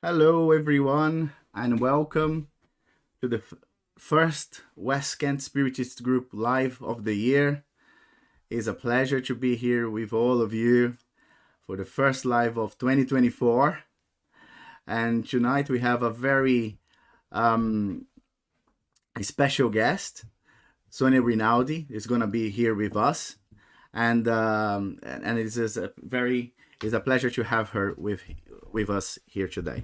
Hello, everyone, and welcome to the first West Kent Spiritist Group Live of the year. It's a pleasure to be here with all of you for the first live of 2024. And tonight we have a very um, special guest. Sonia Rinaldi is going to be here with us, and it's a pleasure to have her with us here today.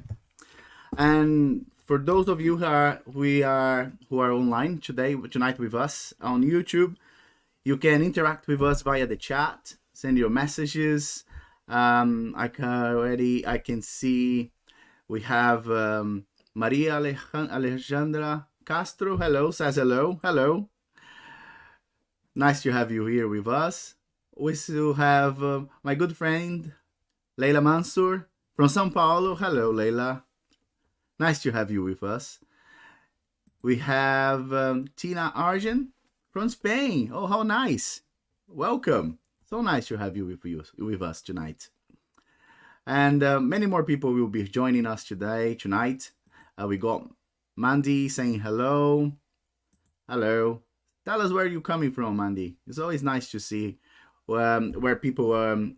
And for those of you who are online tonight with us on YouTube, you can interact with us via the chat, send your messages. I can see we have Maria Alejandra Castro. Hello, says hello, hello. Nice to have you here with us. We still have my good friend Leila Mansour from São Paulo. Hello, Leila. Nice to have you with us. We have Tina Argen from Spain. Oh, how nice. Welcome. So nice to have you with us tonight. And many more people will be joining us tonight. We got Mandy saying hello. Hello. Tell us where you're coming from, Mandy. It's always nice to see where people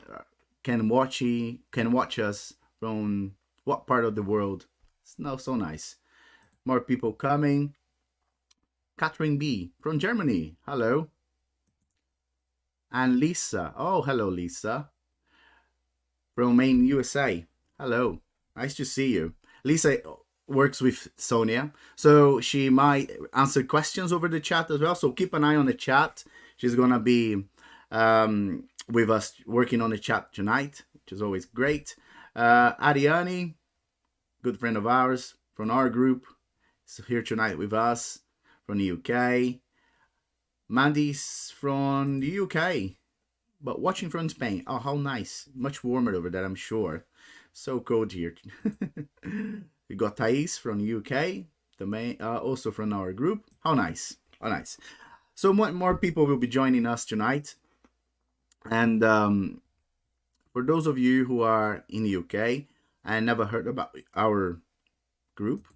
can watch us from what part of the world. It's not so nice. More people coming. Catherine B from Germany. Hello. And Lisa. Oh, hello, Lisa. From Maine, USA. Hello. Nice to see you. Lisa works with Sonia, so she might answer questions over the chat as well. So keep an eye on the chat. She's gonna be with us working on the chat tonight, which is always great. Ariane, good friend of ours from our group, is here tonight with us from the UK. Mandy's from the UK, but watching from Spain. Oh, how nice. Much warmer over there, I'm sure. So cold here. We got Thais from the UK, also from our group. How nice. How nice. So more people will be joining us tonight. And for those of you who are in the UK and never heard about our group,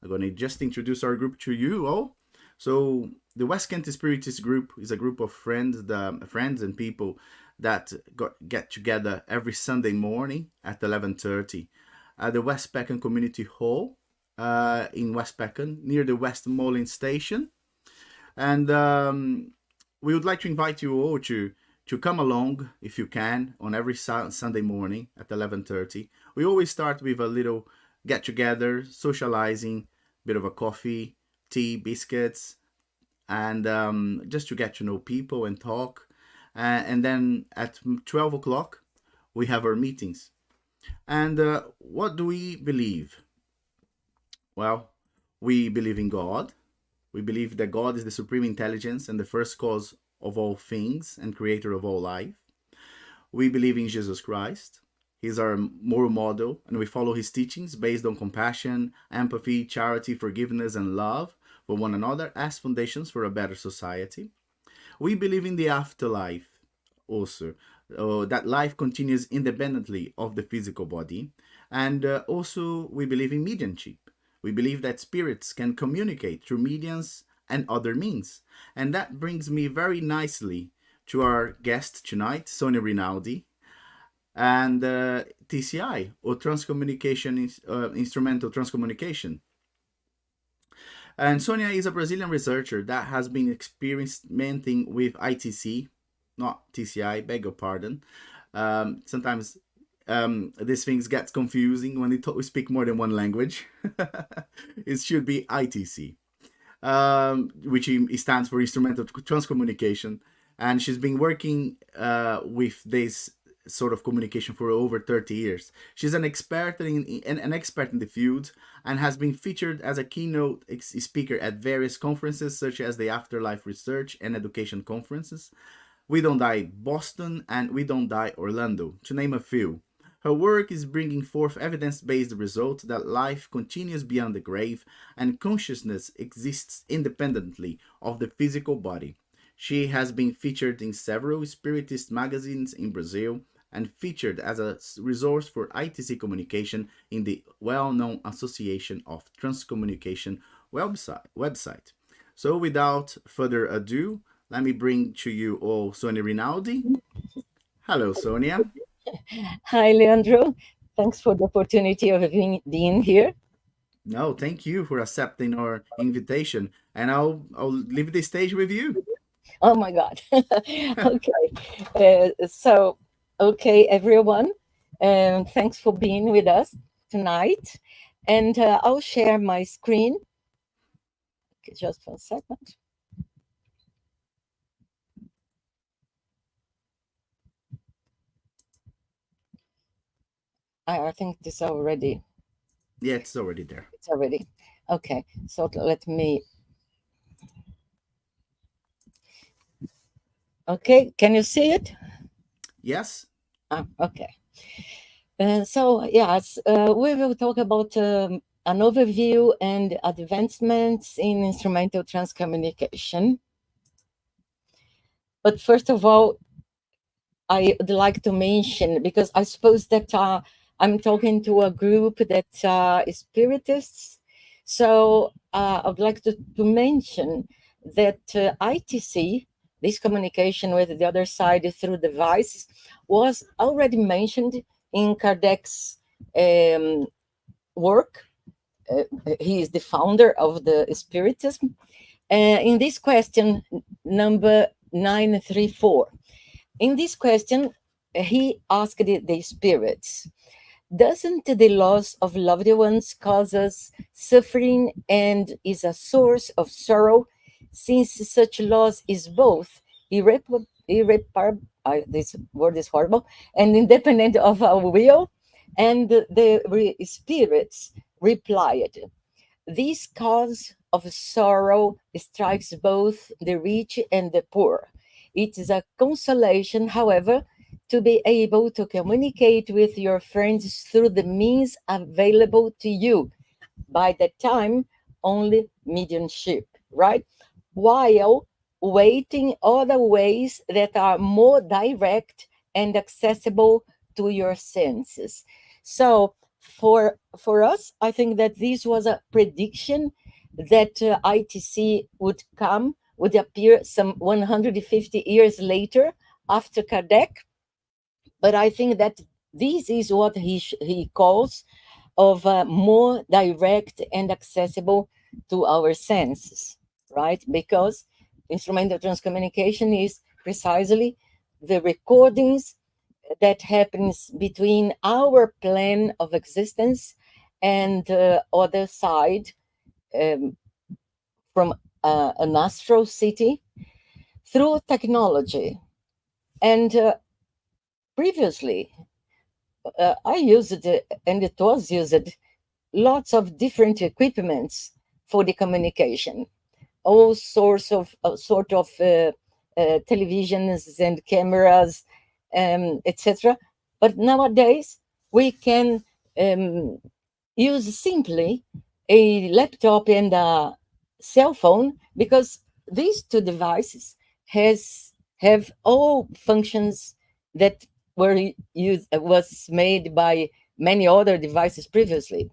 I'm going to just introduce our group to you all. So the West Kent Spiritist group is a group of friends and people that get together every Sunday morning at 11:30 at the West Peckham Community Hall in West Peckham, near the Westmoreland Station. And we would like to invite you all to come along if you can on every Sunday morning at 11:30. We always start with a little get together, socializing, bit of a coffee, tea, biscuits, and just to get to know people and talk. And then at 12 o'clock, we have our meetings. And what do we believe? Well, we believe in God. We believe that God is the supreme intelligence and the first cause of all things and creator of all life. We believe in Jesus Christ. He's our moral model, and we follow his teachings based on compassion, empathy, charity, forgiveness, and love for one another as foundations for a better society. We believe in the afterlife also, that life continues independently of the physical body. And also we believe in mediumship. We believe that spirits can communicate through mediums and other means. And that brings me very nicely to our guest tonight, Sonia Rinaldi, and TCI, or Instrumental Transcommunication. And Sonia is a Brazilian researcher that has been experimenting with ITC, not TCI, beg your pardon. Sometimes these things get confusing when we speak more than one language. It should be ITC, which stands for Instrumental Transcommunication. And she's been working with this sort of communication for over 30 years. She's an expert in the field and has been featured as a keynote speaker at various conferences such as the Afterlife Research and Education Conferences, We Don't Die Boston, and We Don't Die Orlando, to name a few. Her work is bringing forth evidence-based results that life continues beyond the grave and consciousness exists independently of the physical body. She has been featured in several spiritist magazines in Brazil and featured as a resource for ITC communication in the well-known Association of Transcommunication website. So without further ado, let me bring to you all Sonia Rinaldi. Hello, Sonia. Hi, Leandro. Thanks for the opportunity of being here. No, thank you for accepting our invitation, and I'll leave the stage with you. Oh my God. Okay. Okay, everyone. Thanks for being with us tonight. And I'll share my screen. Okay, just for a second. I think this already. Yeah, it's already there. It's already. Okay. So let me. Okay. Can you see it? Yes. Okay. Yes, we will talk about an overview and advancements in instrumental transcommunication. But first of all, I would like to mention, because I suppose that I'm talking to a group that is spiritists. So I would like to mention that ITC, this communication with the other side through device, was already mentioned in Kardec's work. He is the founder of the Spiritism. In this question, number 934, in this question, he asked the spirits, doesn't the loss of loved ones cause us suffering and is a source of sorrow, since such loss is both irreparable, this word is horrible, and independent of our will? And the spirits replied, this cause of sorrow strikes both the rich and the poor. It is a consolation, however, to be able to communicate with your friends through the means available to you, by that time only mediumship, right? While waiting other ways that are more direct and accessible to your senses. So for us, I think that this was a prediction that ITC would appear some 150 years later after Kardec. But I think that this is what he calls of more direct and accessible to our senses, right? Because instrumental transcommunication is precisely the recordings that happens between our plane of existence and other side, um, from an astral city through technology. And previously, I used it, and it was used, lots of different equipments for the communication, all sorts of televisions and cameras, etc. But nowadays we can um, use simply a laptop and a cell phone, because these two devices have all functions that was made by many other devices previously.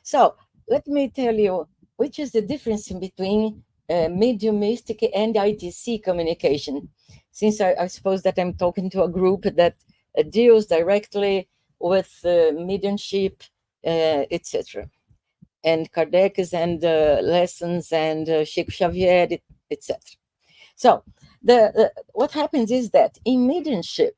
So let me tell you which is the difference between mediumistic and ITC communication, since I suppose that I'm talking to a group that deals directly with mediumship, etc. And Kardec's and lessons and Chico Xavier, etc. So what happens is that in mediumship,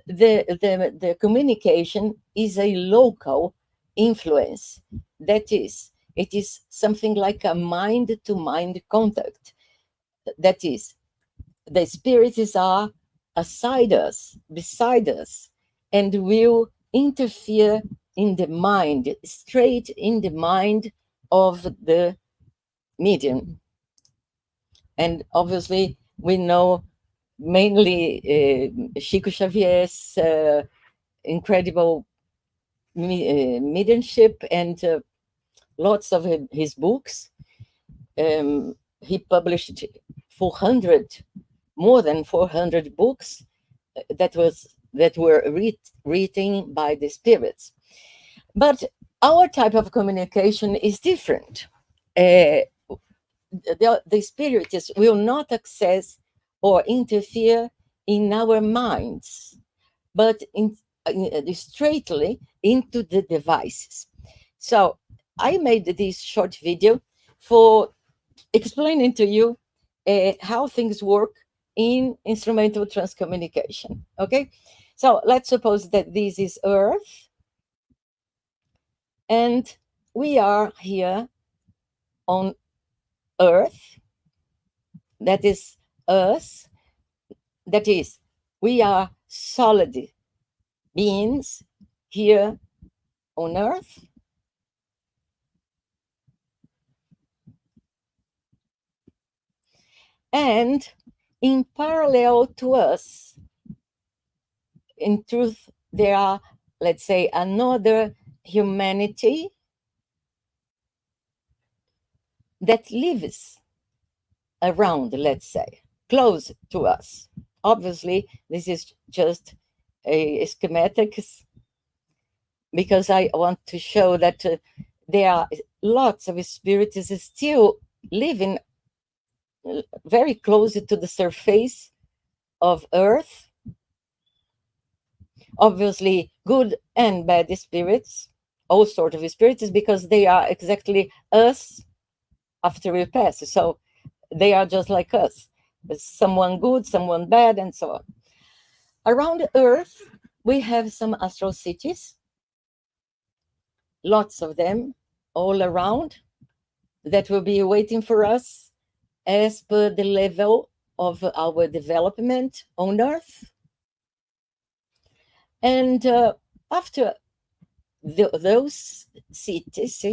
the communication is a local influence. That is, it is something like a mind to mind contact. That is, the spirits are beside us, and will interfere in the mind, straight in the mind of the medium. And obviously, we know mainly Chico Xavier's incredible mediumship, and lots of his books. He published 400, more than 400 books, that were written by the spirits. But our type of communication is different. The spirits will not access or interfere in our minds, but straightly into the devices. So I made this short video for explaining to you how things work in instrumental transcommunication. Okay, so let's suppose that this is Earth, and we are here on Earth. That is us. That is, we are solid beings here on Earth. And in parallel to us, in truth, there are, let's say, another humanity that lives around, let's say, close to us. Obviously, this is just a schematic because I want to show that there are lots of spirits still living very close to the surface of Earth. Obviously, good and bad spirits, all sorts of spirits, because they are exactly us after we pass. So they are just like us. There's someone good, someone bad, and so on. Around Earth, we have some astral cities, lots of them all around, that will be waiting for us as per the level of our development on Earth. And after those cities,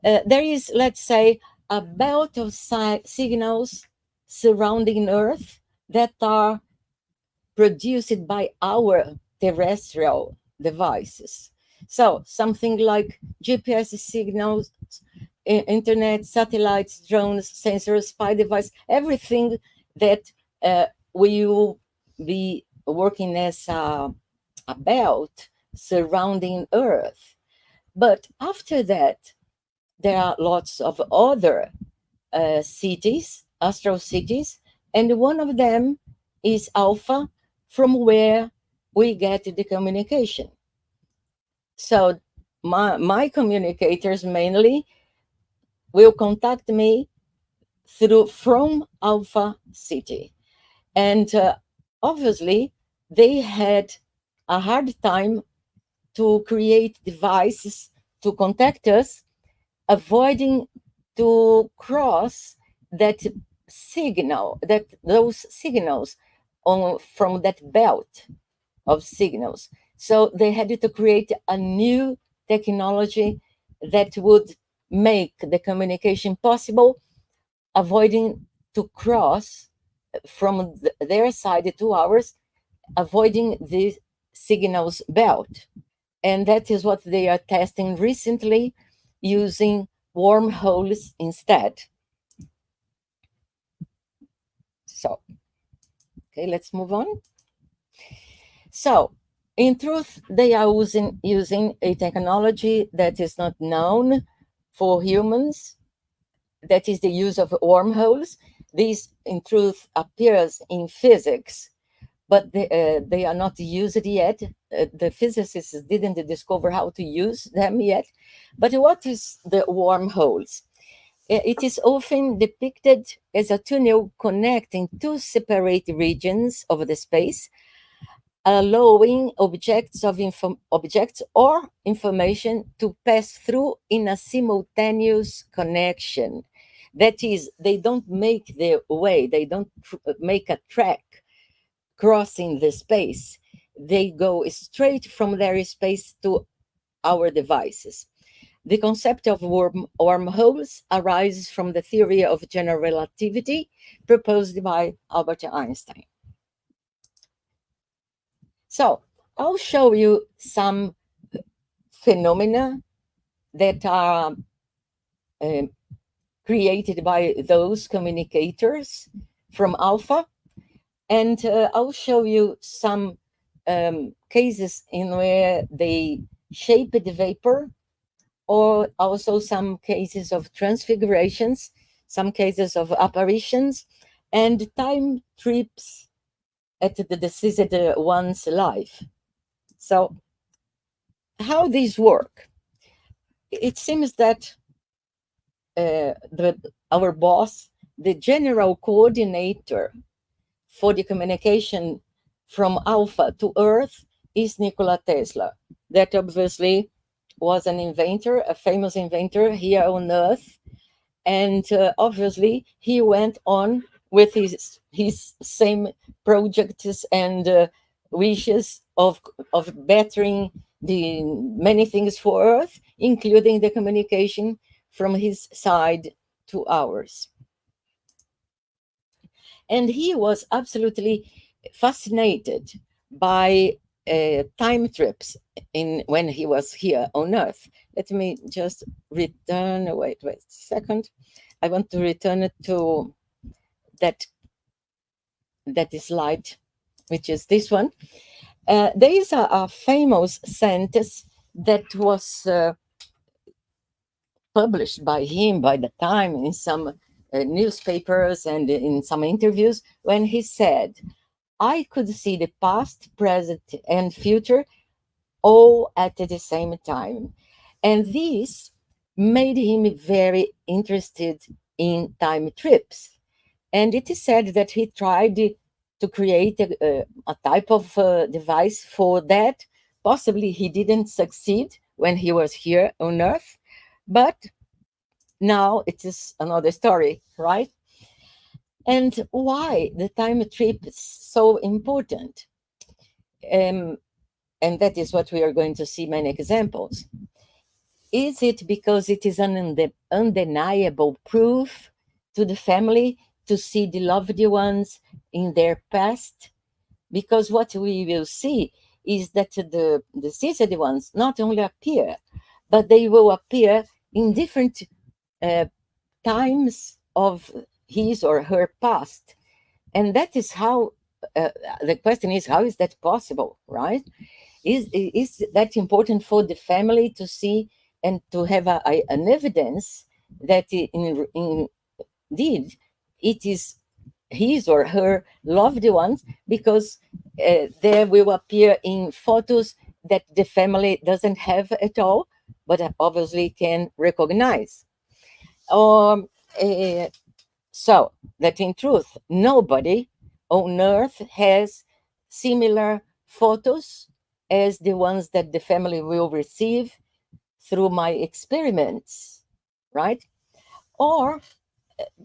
there is, let's say, a belt of signals surrounding Earth that are produced by our terrestrial devices. So something like GPS signals, internet, satellites, drones, sensors, spy device, everything that will be working as a belt surrounding Earth. But after that, there are lots of other cities, astral cities, and one of them is Alpha, from where we get the communication. So my communicators mainly will contact me from Alpha City. And obviously, they had a hard time to create devices to contact us, avoiding to cross that those signals from that belt of signals. So they had to create a new technology that would make the communication possible, avoiding to cross from their side to ours, avoiding the signals belt. And that is what they are testing recently, using wormholes instead. So, okay, let's move on. So, in truth, they are using a technology that is not known for humans. That is the use of wormholes. This, in truth, appears in physics, but they are not used yet. The physicists didn't discover how to use them yet. But what is the wormholes? It is often depicted as a tunnel connecting two separate regions of the space, allowing objects or information to pass through in a simultaneous connection. That is, they don't make their way, they don't make a track crossing the space. They go straight from their space to our devices. The concept of wormholes arises from the theory of general relativity proposed by Albert Einstein. So I'll show you some phenomena that are created by those communicators from Alpha. And I'll show you some cases in where they shape the vapor, or also some cases of transfigurations, some cases of apparitions, and time trips at the deceased one's life. So, how these work? It seems that our boss, the general coordinator for the communication from Alpha to Earth, is Nikola Tesla. That obviously was an inventor, a famous inventor here on Earth, and obviously he went on with his same projects and wishes of bettering the many things for Earth, including the communication from his side to ours. And he was absolutely fascinated by time trips in when he was here on Earth. Let me just return. Wait a second. I want to return it to that slide, which is this one. There is a famous sentence that was published by him by the time in some newspapers and in some interviews, when he said, I could see the past, present, and future all at the same time. And this made him very interested in time trips. And it is said that he tried to create a type of device for that. Possibly he didn't succeed when he was here on Earth, but now it is another story, right? And why the time trip is so important? And that is what we are going to see many examples. Is it because it is an undeniable proof to the family to see the loved ones in their past? Because what we will see is that the deceased ones not only appear, but they will appear in different times of his or her past. And that is how the question is, how is that possible, right? Is that important for the family to see and to have an evidence that indeed it is his or her loved ones, because there will appear in photos that the family doesn't have at all, but obviously can recognize. Um, uh, so that in truth, nobody on earth has similar photos as the ones that the family will receive through my experiments, right? Or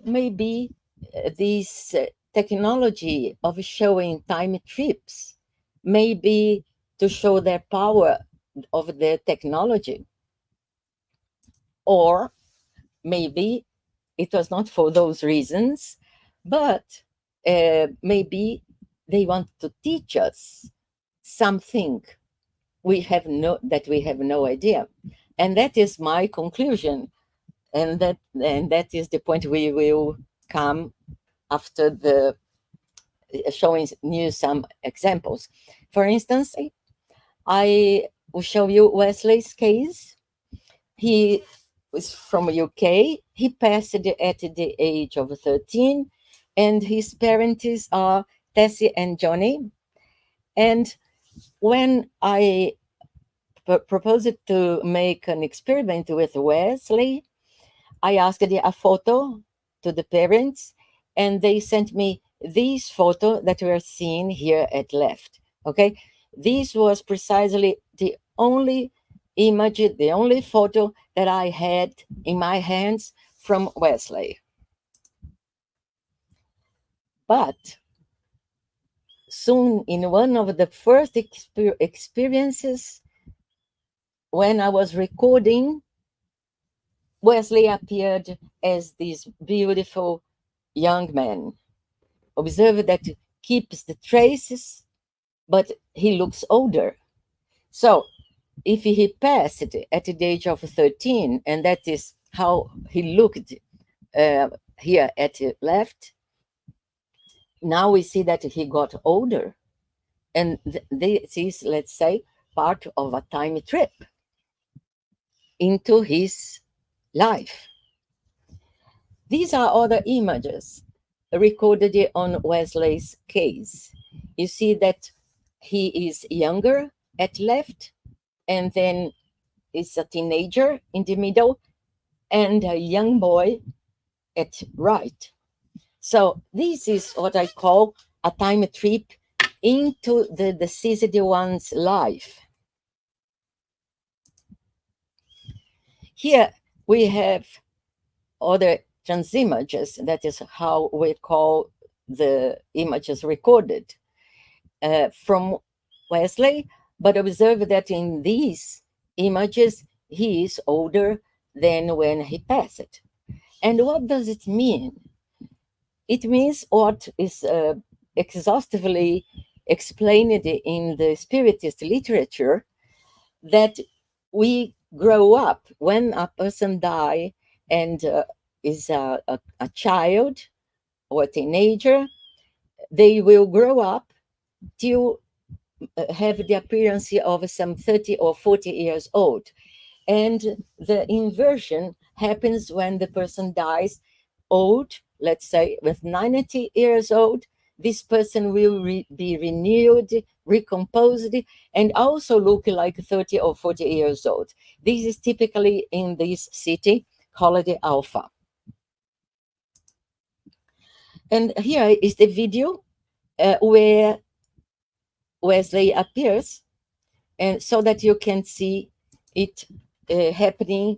maybe this technology of showing time trips, maybe to show the power of the technology. Or maybe it was not for those reasons, but maybe they want to teach us something we have no idea. And that is my conclusion, and that is the point we will come after the showing you some examples. For instance, I will show you Wesley's case. He was from UK. He passed at the age of 13, and his parents are Tessie and Johnny. And when I proposed to make an experiment with Wesley, I asked a photo to the parents, and they sent me this photo that we are seeing here at left. Okay, this was precisely the only image, the only photo that I had in my hands from Wesley. But soon, in one of the first experiences, when I was recording, Wesley appeared as this beautiful young man. Observe that he keeps the traces, but he looks older. So if he passed at the age of 13, and that is how he looked here at the left, Now we see that he got older, and this is, let's say, part of a time trip into his life. These are other images recorded on Wesley's case. You see that he is younger at left, and then is a teenager in the middle, and a young boy at right. So this is what I call a time trip into the deceased one's life. Here we have other transimages. That is how we call the images recorded from Wesley. But observe that in these images, he is older than when he passed. And what does it mean? It means what is exhaustively explained in the Spiritist literature, that we grow up when a person dies and is a child or a teenager. They will grow up till have the appearance of some 30 or 40 years old. And the inversion happens when the person dies old, let's say with 90 years old. This person will be renewed, recomposed, and also look like 30 or 40 years old. This is typically in this city called the Alpha. And here is the video where Wesley appears, and so that you can see it happening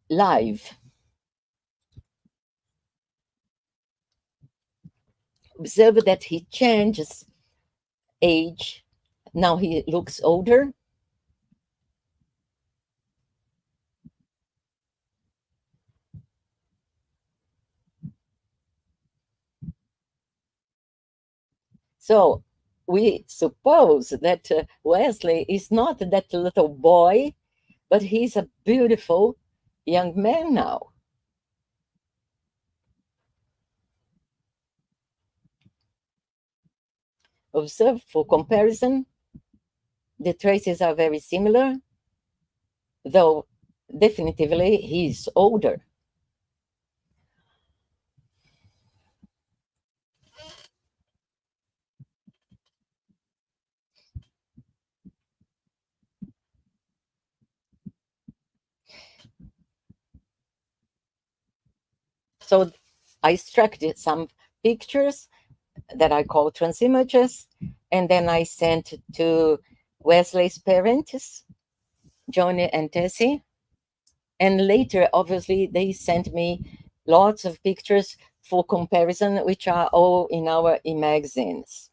live. Observe that he changes age. Now he looks older. So we suppose that Wesley is not that little boy, but he's a beautiful young man now. Observe for comparison, the traces are very similar, though definitively he's older. So I extracted some pictures that I call transimages, and then I sent to Wesley's parents, Johnny and Tessie. And later, obviously, they sent me lots of pictures for comparison, which are all in our e-magazines.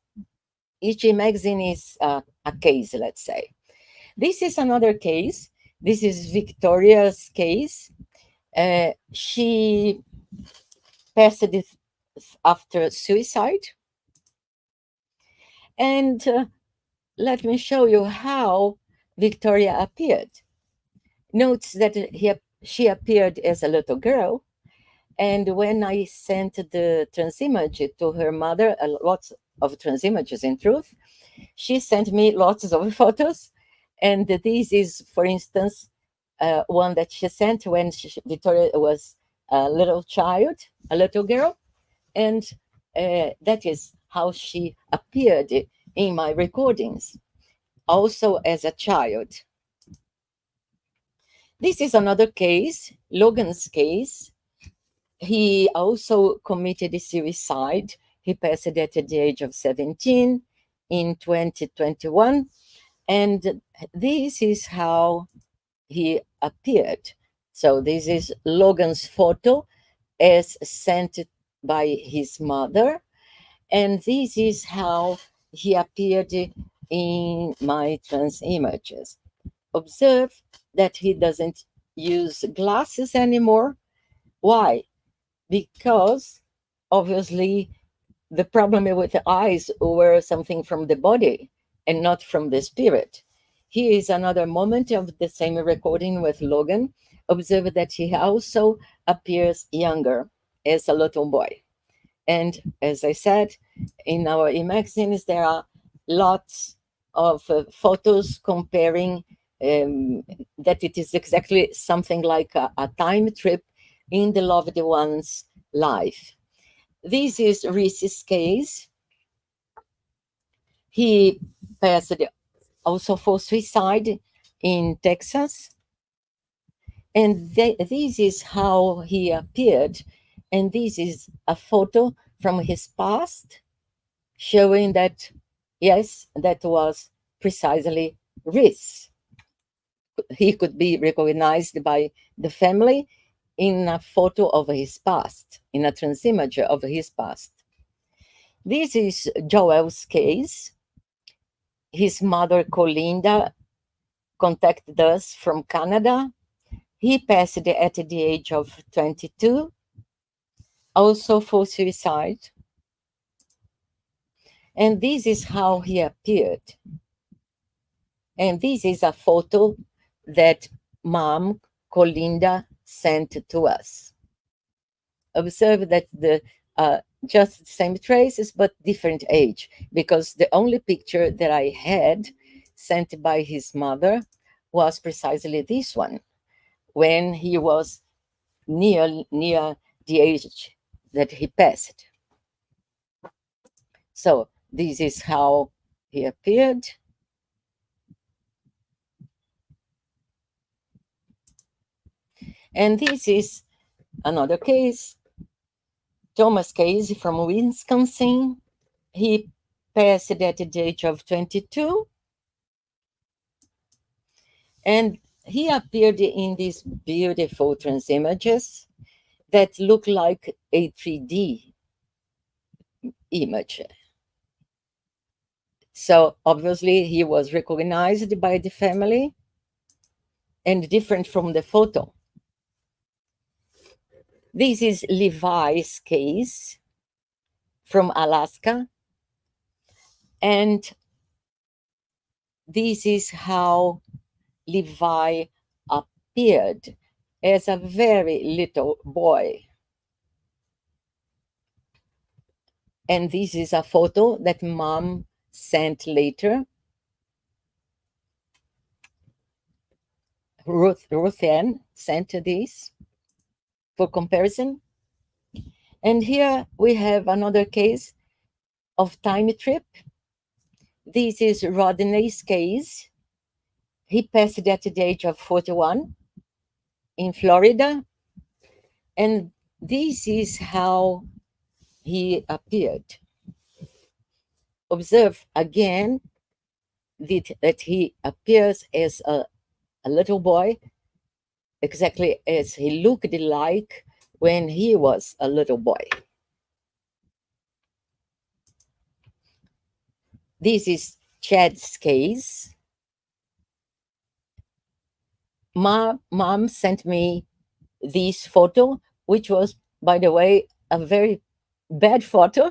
Each e-magazine is a case, let's say. This is another case. This is Victoria's case. She passed it after suicide. And let me show you how Victoria appeared. Notes that she appeared as a little girl. And when I sent the transimage to her mother, lots of transimages in truth, she sent me lots of photos. And this is, for instance, one that she sent when Victoria was a little child, a little girl. And that is how she appeared in my recordings, also as a child. This is another case, Logan's case. He also committed suicide. He passed at the age of 17 in 2021. And this is how he appeared. So this is Logan's photo as sent by his mother. And this is how he appeared in my trans images. Observe that he doesn't use glasses anymore. Why? Because obviously the problem with the eyes were something from the body and not from the spirit. Here is another moment of the same recording with Logan. Observe that he also appears younger as a little boy. And as I said, in our e-magazines, there are lots of photos comparing that it is exactly something like a time trip in the loved one's life. This is Reese's case. He passed also for suicide in Texas. And this is how he appeared. And this is a photo from his past showing that, yes, that was precisely Reese. He could be recognized by the family in a photo of his past, in a transimage of his past. This is Joel's case. His mother, Colinda, contacted us from Canada. He passed at the age of 22, also for suicide. And this is how he appeared. And this is a photo that Mom, Colinda, sent to us. Observe that the just the same traces, but different age, because the only picture that I had sent by his mother was precisely this one, when he was near the age that he passed. So this is how he appeared. And this is another case, Thomas case from Wisconsin. He passed at the age of 22. And he appeared in these beautiful transimages that look like a 3D image. So obviously he was recognized by the family and different from the photo. This is Levi's case from Alaska. And this is how Levi appeared as a very little boy. And this is a photo that Mom sent later. Ruth Ann sent this for comparison. And here we have another case of time trip. This is Rodney's case. He passed at the age of 41 in Florida. And this is how he appeared. Observe again that he appears as a little boy, exactly as he looked like when he was a little boy. This is Chad's case. Mom sent me this photo, which was, by the way, a very bad photo.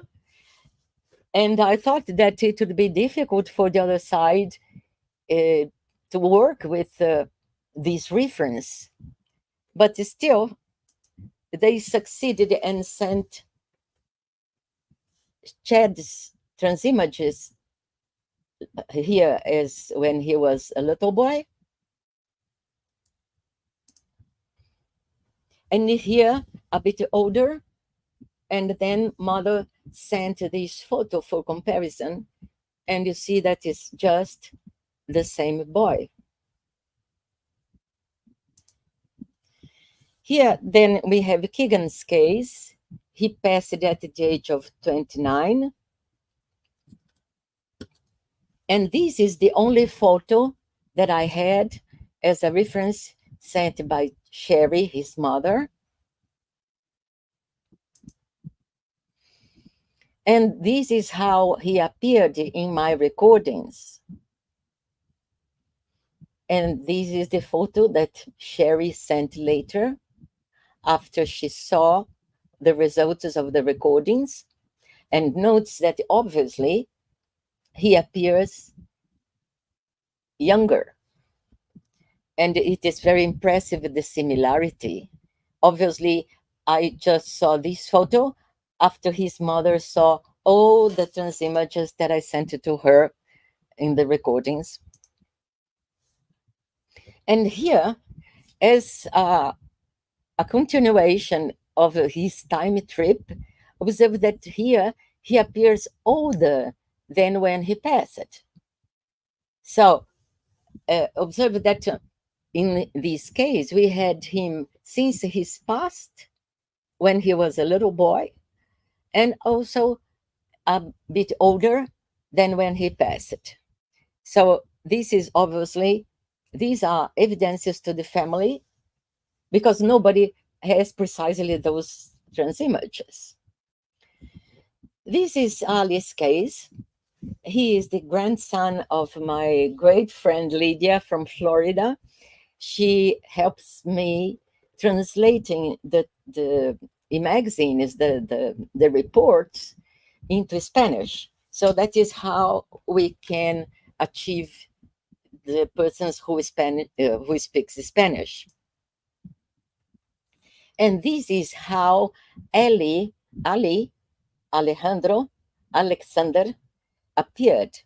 And I thought that it would be difficult for the other side to work with this reference. But still, they succeeded and sent Chad's transimages here as when he was a little boy. And here, a bit older. And then Mother sent this photo for comparison. And you see that it's just the same boy. Here, then we have Keegan's case. He passed at the age of 29. And this is the only photo that I had as a reference sent by Sherry, his mother. And this is how he appeared in my recordings. And this is the photo that Sherry sent later after she saw the results of the recordings, and notes that obviously he appears younger. And it is very impressive, the similarity. Obviously, I just saw this photo. after his mother saw all the trans images that I sent to her in the recordings. And here, as a continuation of his time trip, observe that here he appears older than when he passed. So observe that in this case, we had him since his past, when he was a little boy, and also a bit older than when he passed. So this is obviously, these are evidences to the family, because nobody has precisely those trans images. This is Ali's case. He is the grandson of my great friend Lydia from Florida. She helps me translating the magazines, the reports into Spanish. So that is how we can achieve the persons who speaks Spanish. And this is how Ali, Alejandro, Alexander appeared.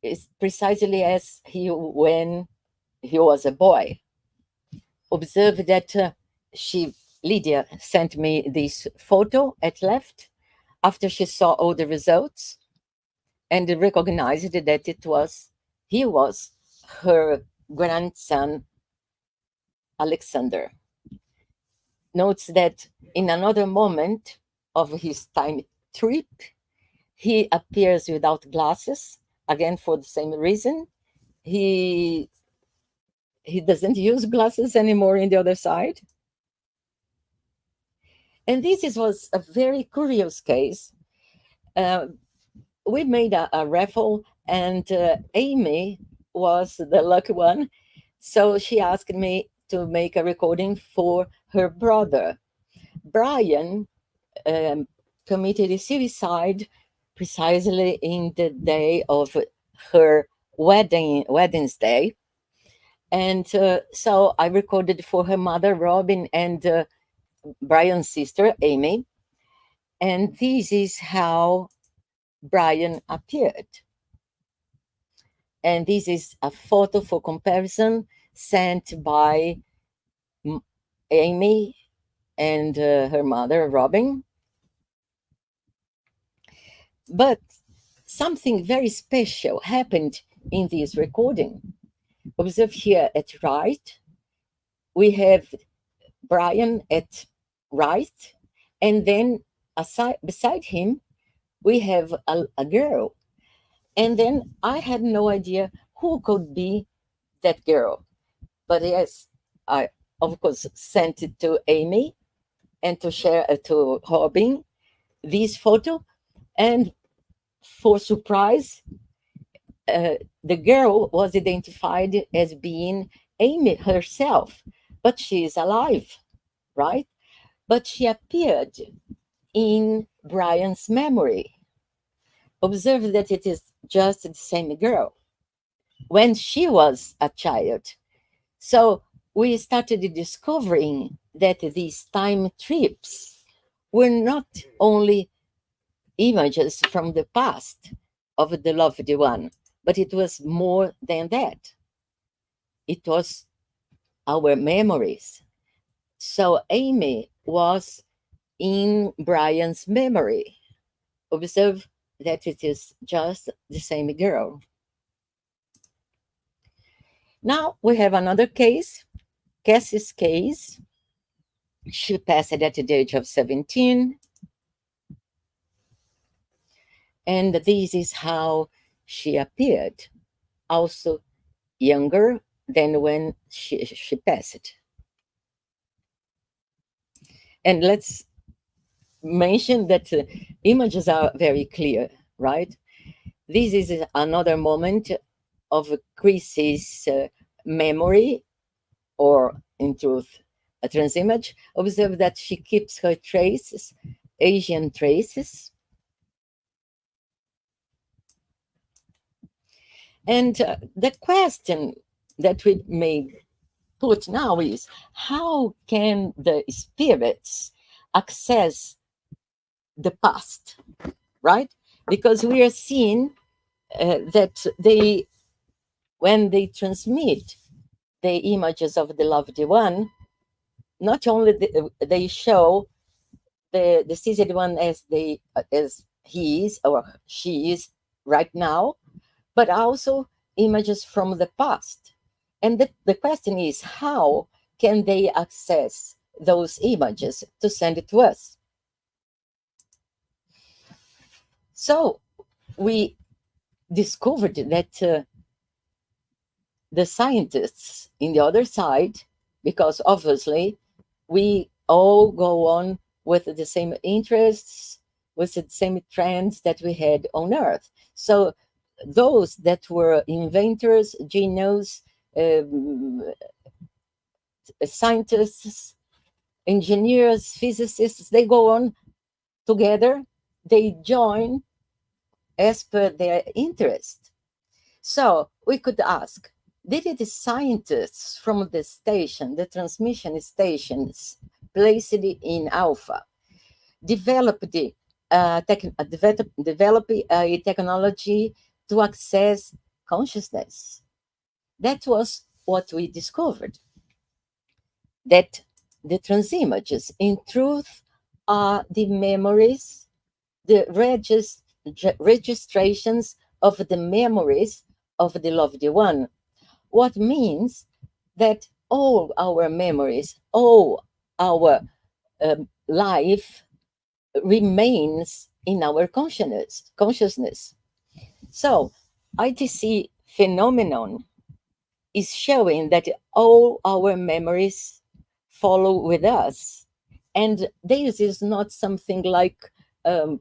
It's precisely as when he was a boy. Observe that Lydia sent me this photo at left after she saw all the results and recognized that he was her grandson, Alexander. Notes that in another moment of his time trip, he appears without glasses, again for the same reason. He doesn't use glasses anymore in the other side. And this was a very curious case. We made a raffle, and Amy was the lucky one. So she asked me to make a recording for her brother. Brian committed suicide precisely in the day of her wedding's day. And so I recorded for her mother, Robin, and Brian's sister, Amy. And this is how Brian appeared. And this is a photo for comparison sent by Amy and her mother, Robin. But something very special happened in this recording. Observe here at right, we have Brian at right, and then beside him, we have a girl. And then I had no idea who could be that girl. But yes, I, of course, sent it to Amy and to share to Robin this photo. And for surprise, the girl was identified as being Amy herself, but she is alive, right? But she appeared in Brian's memory. Observe that it is just the same girl when she was a child. So we started discovering that these time trips were not only images from the past of the loved one, but it was more than that. It was our memories. So Amy was in Brian's memory. Observe that it is just the same girl. Now we have another case, Cassie's case. She passed at the age of 17. And this is how she appeared, also younger than when she passed. And let's mention that images are very clear, right? This is another moment of Chris's memory, or in truth, a transimage. Observe that she keeps her traces, Asian traces. And the question that we may put now is, how can the spirits access the past, right? Because we are seeing that when they transmit the images of the loved one, not only they show the deceased one as he is or she is right now, but also images from the past. And the question is, how can they access those images to send it to us? So we discovered that the scientists in the other side, because obviously we all go on with the same interests, with the same trends that we had on Earth. So those that were inventors, genius, um, scientists, engineers, physicists, they go on together, they join as per their interest. So we could ask, did the scientists from the station, the transmission stations placed in Alpha, develop a technology to access consciousness? That was what we discovered, that the transimages, in truth, are the memories, the registrations of the memories of the loved one. What means that all our memories, all our life remains in our consciousness. So ITC phenomenon is showing that all our memories follow with us. And this is not something like a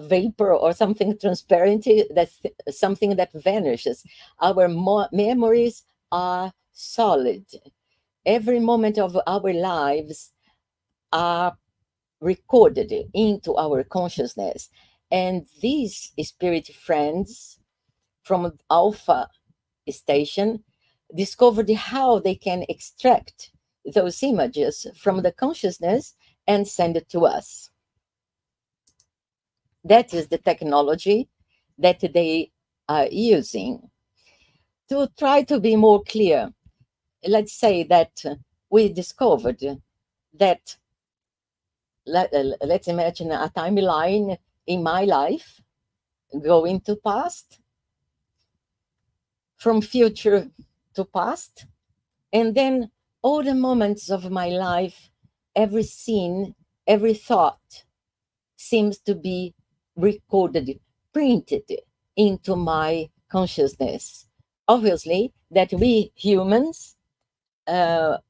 vapor or something transparent, that's something that vanishes. Our memories are solid. Every moment of our lives are recorded into our consciousness. And these spirit friends from Alpha station discovered how they can extract those images from the consciousness and send it to us. That is the technology that they are using. To try to be more clear, let's say that we discovered that, let's imagine a timeline in my life, going to past, from future to past, and then all the moments of my life, every scene, every thought seems to be recorded, printed into my consciousness. Obviously, that we humans are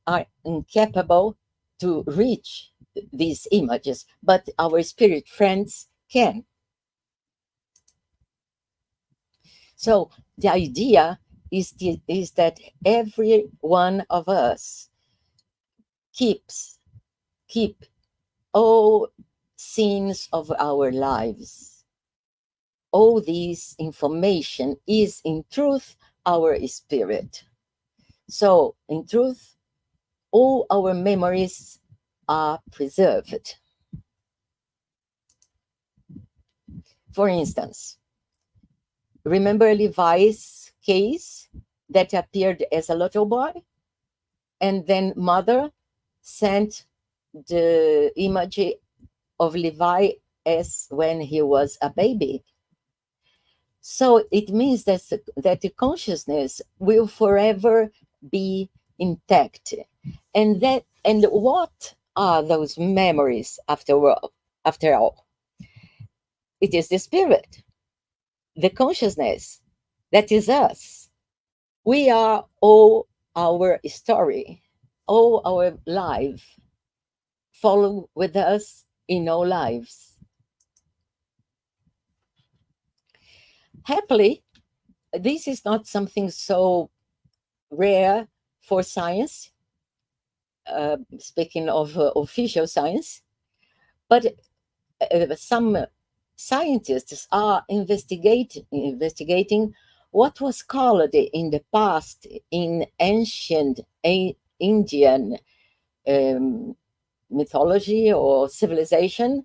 incapable to reach these images, but our spirit friends can. So the idea is that every one of us keep all scenes of our lives. All this information is in truth our spirit. So in truth, all our memories are preserved. For instance, remember Levi's case that appeared as a little boy? And then mother sent the image of Levi as when he was a baby. So it means that the consciousness will forever be intact. And what are those memories after all? It is the spirit, the consciousness, that is us. We are all our story, all our life follow with us in our lives. Happily, this is not something so rare for science, speaking of official science, but some scientists are investigating what was called in the past in ancient Indian mythology or civilization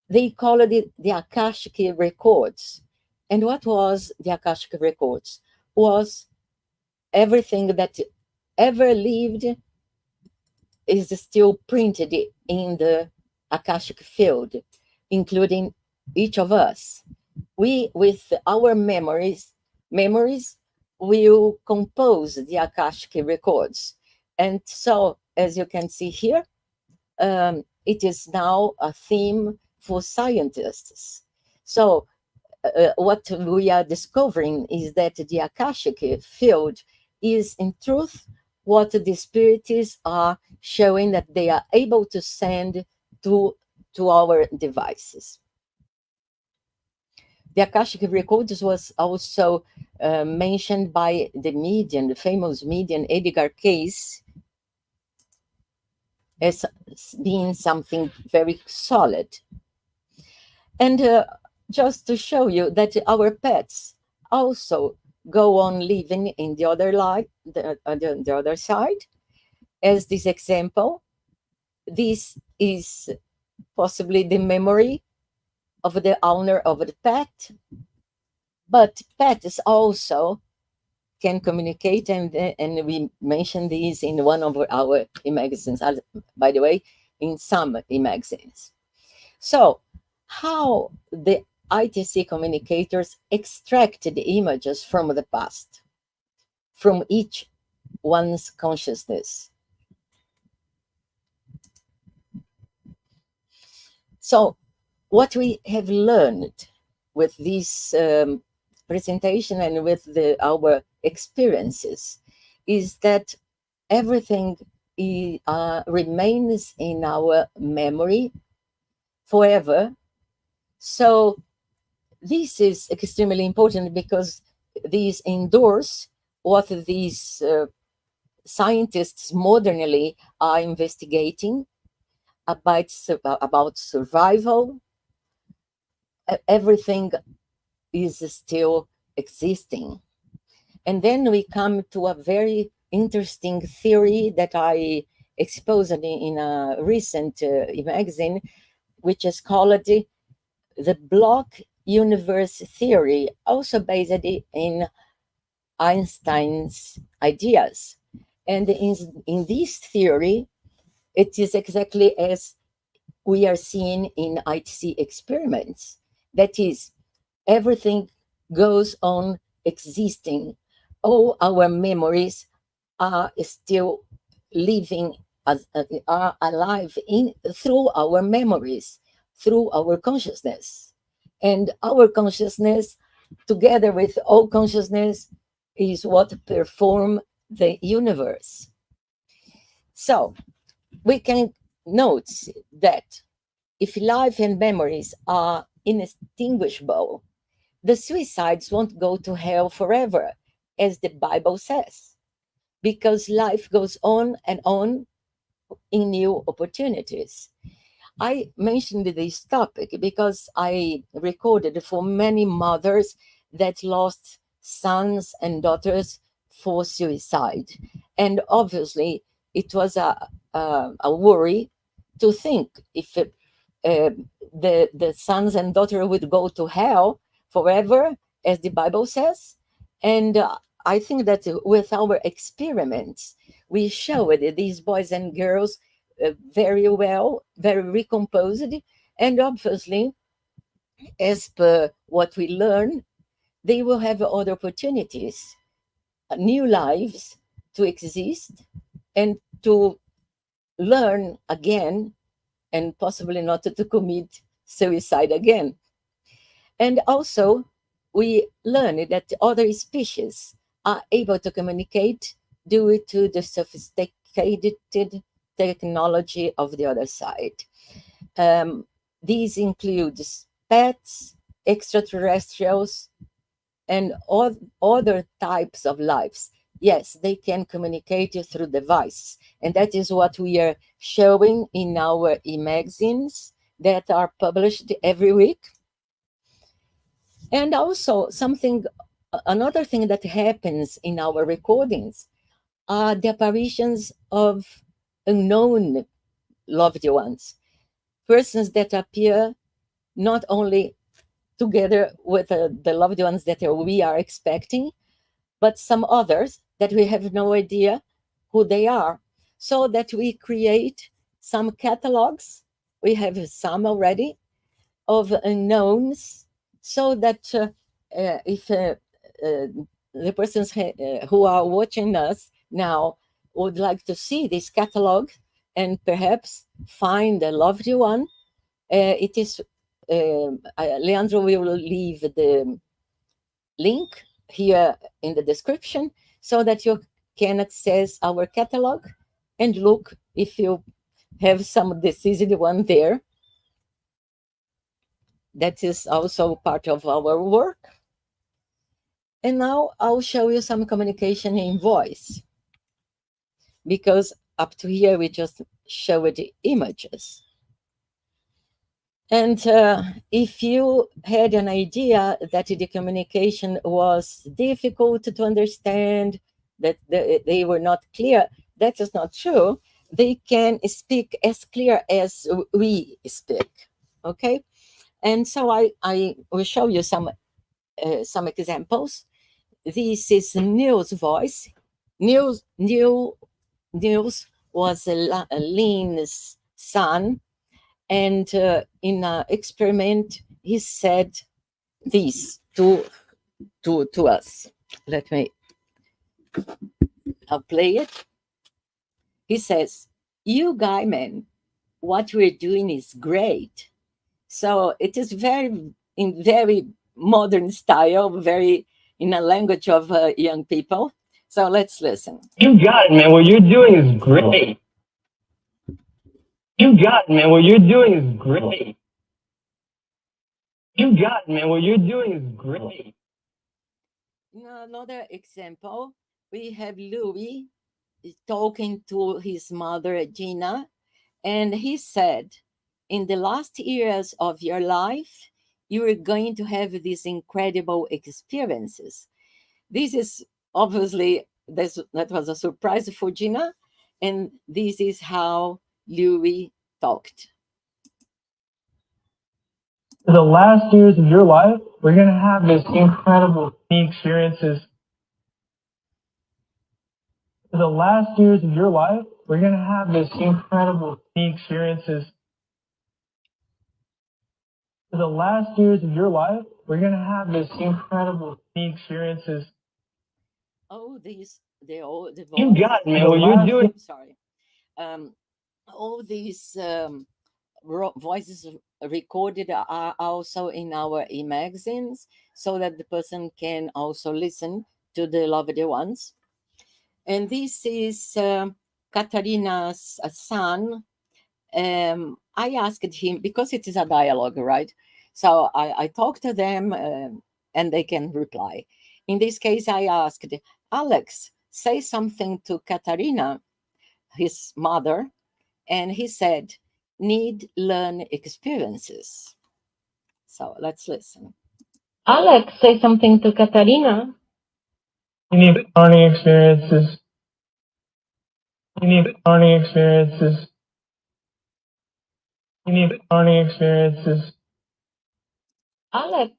they called it the Akashic records. And what was the Akashic records? Was everything that ever lived is still printed in the Akashic field, including each of us. We, with our memories will compose the Akashic records. And so, as you can see here, it is now a theme for scientists. So, what we are discovering is that the Akashic field is, in truth, what the spirits are showing that they are able to send to our devices. The Akashic records was also mentioned by the medium, the famous medium Edgar Cayce, as being something very solid. And just to show you that our pets also go on living in the other life, the other side. As this example, this is possibly the memory of the owner of the pet, but pets also can communicate, and we mentioned these in one of our magazines, by the way, in some magazines. So how the ITC communicators extracted images from the past, from each one's consciousness. So what we have learned with this presentation and with our experiences is that everything remains in our memory forever. So this is extremely important because these endorse what these scientists modernly are investigating about survival. Everything is still existing. And then we come to a very interesting theory that I exposed in a recent magazine, which is called the block universe theory, also based in Einstein's ideas. And in this theory, it is exactly as we are seeing in ITC experiments. That is, everything goes on existing. All our memories are still living, are alive through our memories, through our consciousness. And our consciousness, together with all consciousness, is what perform the universe. So we can note that if life and memories are inextinguishable, the suicides won't go to hell forever, as the Bible says, because life goes on and on in new opportunities. I mentioned this topic because I recorded for many mothers that lost sons and daughters for suicide. And obviously, it was a worry to think if the sons and daughter would go to hell forever, as the Bible says. And I think that with our experiments, we showed these boys and girls very well, very recomposed, and obviously, as per what we learn, they will have other opportunities, new lives to exist and to learn again, and possibly not to commit suicide again. And also, we learned that other species are able to communicate due to the sophisticated technology of the other side. These include pets, extraterrestrials, and all other types of lives. Yes, they can communicate through devices. And that is what we are showing in our e-magazines that are published every week. And also another thing that happens in our recordings are the apparitions of unknown loved ones, persons that appear not only together with the loved ones that we are expecting, but some others that we have no idea who they are, so that we create some catalogs. We have some already of unknowns, so that if the persons who are watching us now would like to see this catalog and perhaps find a loved one, it is Leandro will leave the link here in the description so that you can access our catalog and look if you have some deceased one there. That is also part of our work. And now I'll show you some communication in voice, because up to here we just showed the images. And if you had an idea that the communication was difficult to understand, that they were not clear, that is not true. They can speak as clear as we speak. Okay? And so I will show you some examples. This is Neil's voice. Neil was Lean's son, and in an experiment, he said this to us. I'll play it. He says, "You guy men, what we're doing is great." So it is very modern style, very in a language of young people. So let's listen. You got it, man. What you're doing is great. You got it, man. What you're doing is great. You got it, man. What you're doing is great. Another example, we have Louis talking to his mother, Gina, and he said, "In the last years of your life, you are going to have these incredible experiences." This is obviously, that was a surprise for Gina, and this is how Louis talked. For the last years of your life, we're going to have this incredible experiences. For the last years of your life, we're going to have this incredible experiences. For the last years of your life, we're going to have this incredible experiences. Oh, the voice. You got it, man. What you're doing. Sorry. All these voices recorded are also in our e-magazines, so that the person can also listen to the loved ones. And this is Katarina's son. I asked him, because it is a dialogue, right? So I talked to them and they can reply. In this case, I asked, "Alex, say something to Katarina," his mother, and he said, "Need learn experiences." So let's listen. "Alex, say something to Katarina." You need learning experiences. You need learning experiences. You need learning experiences. "Alex."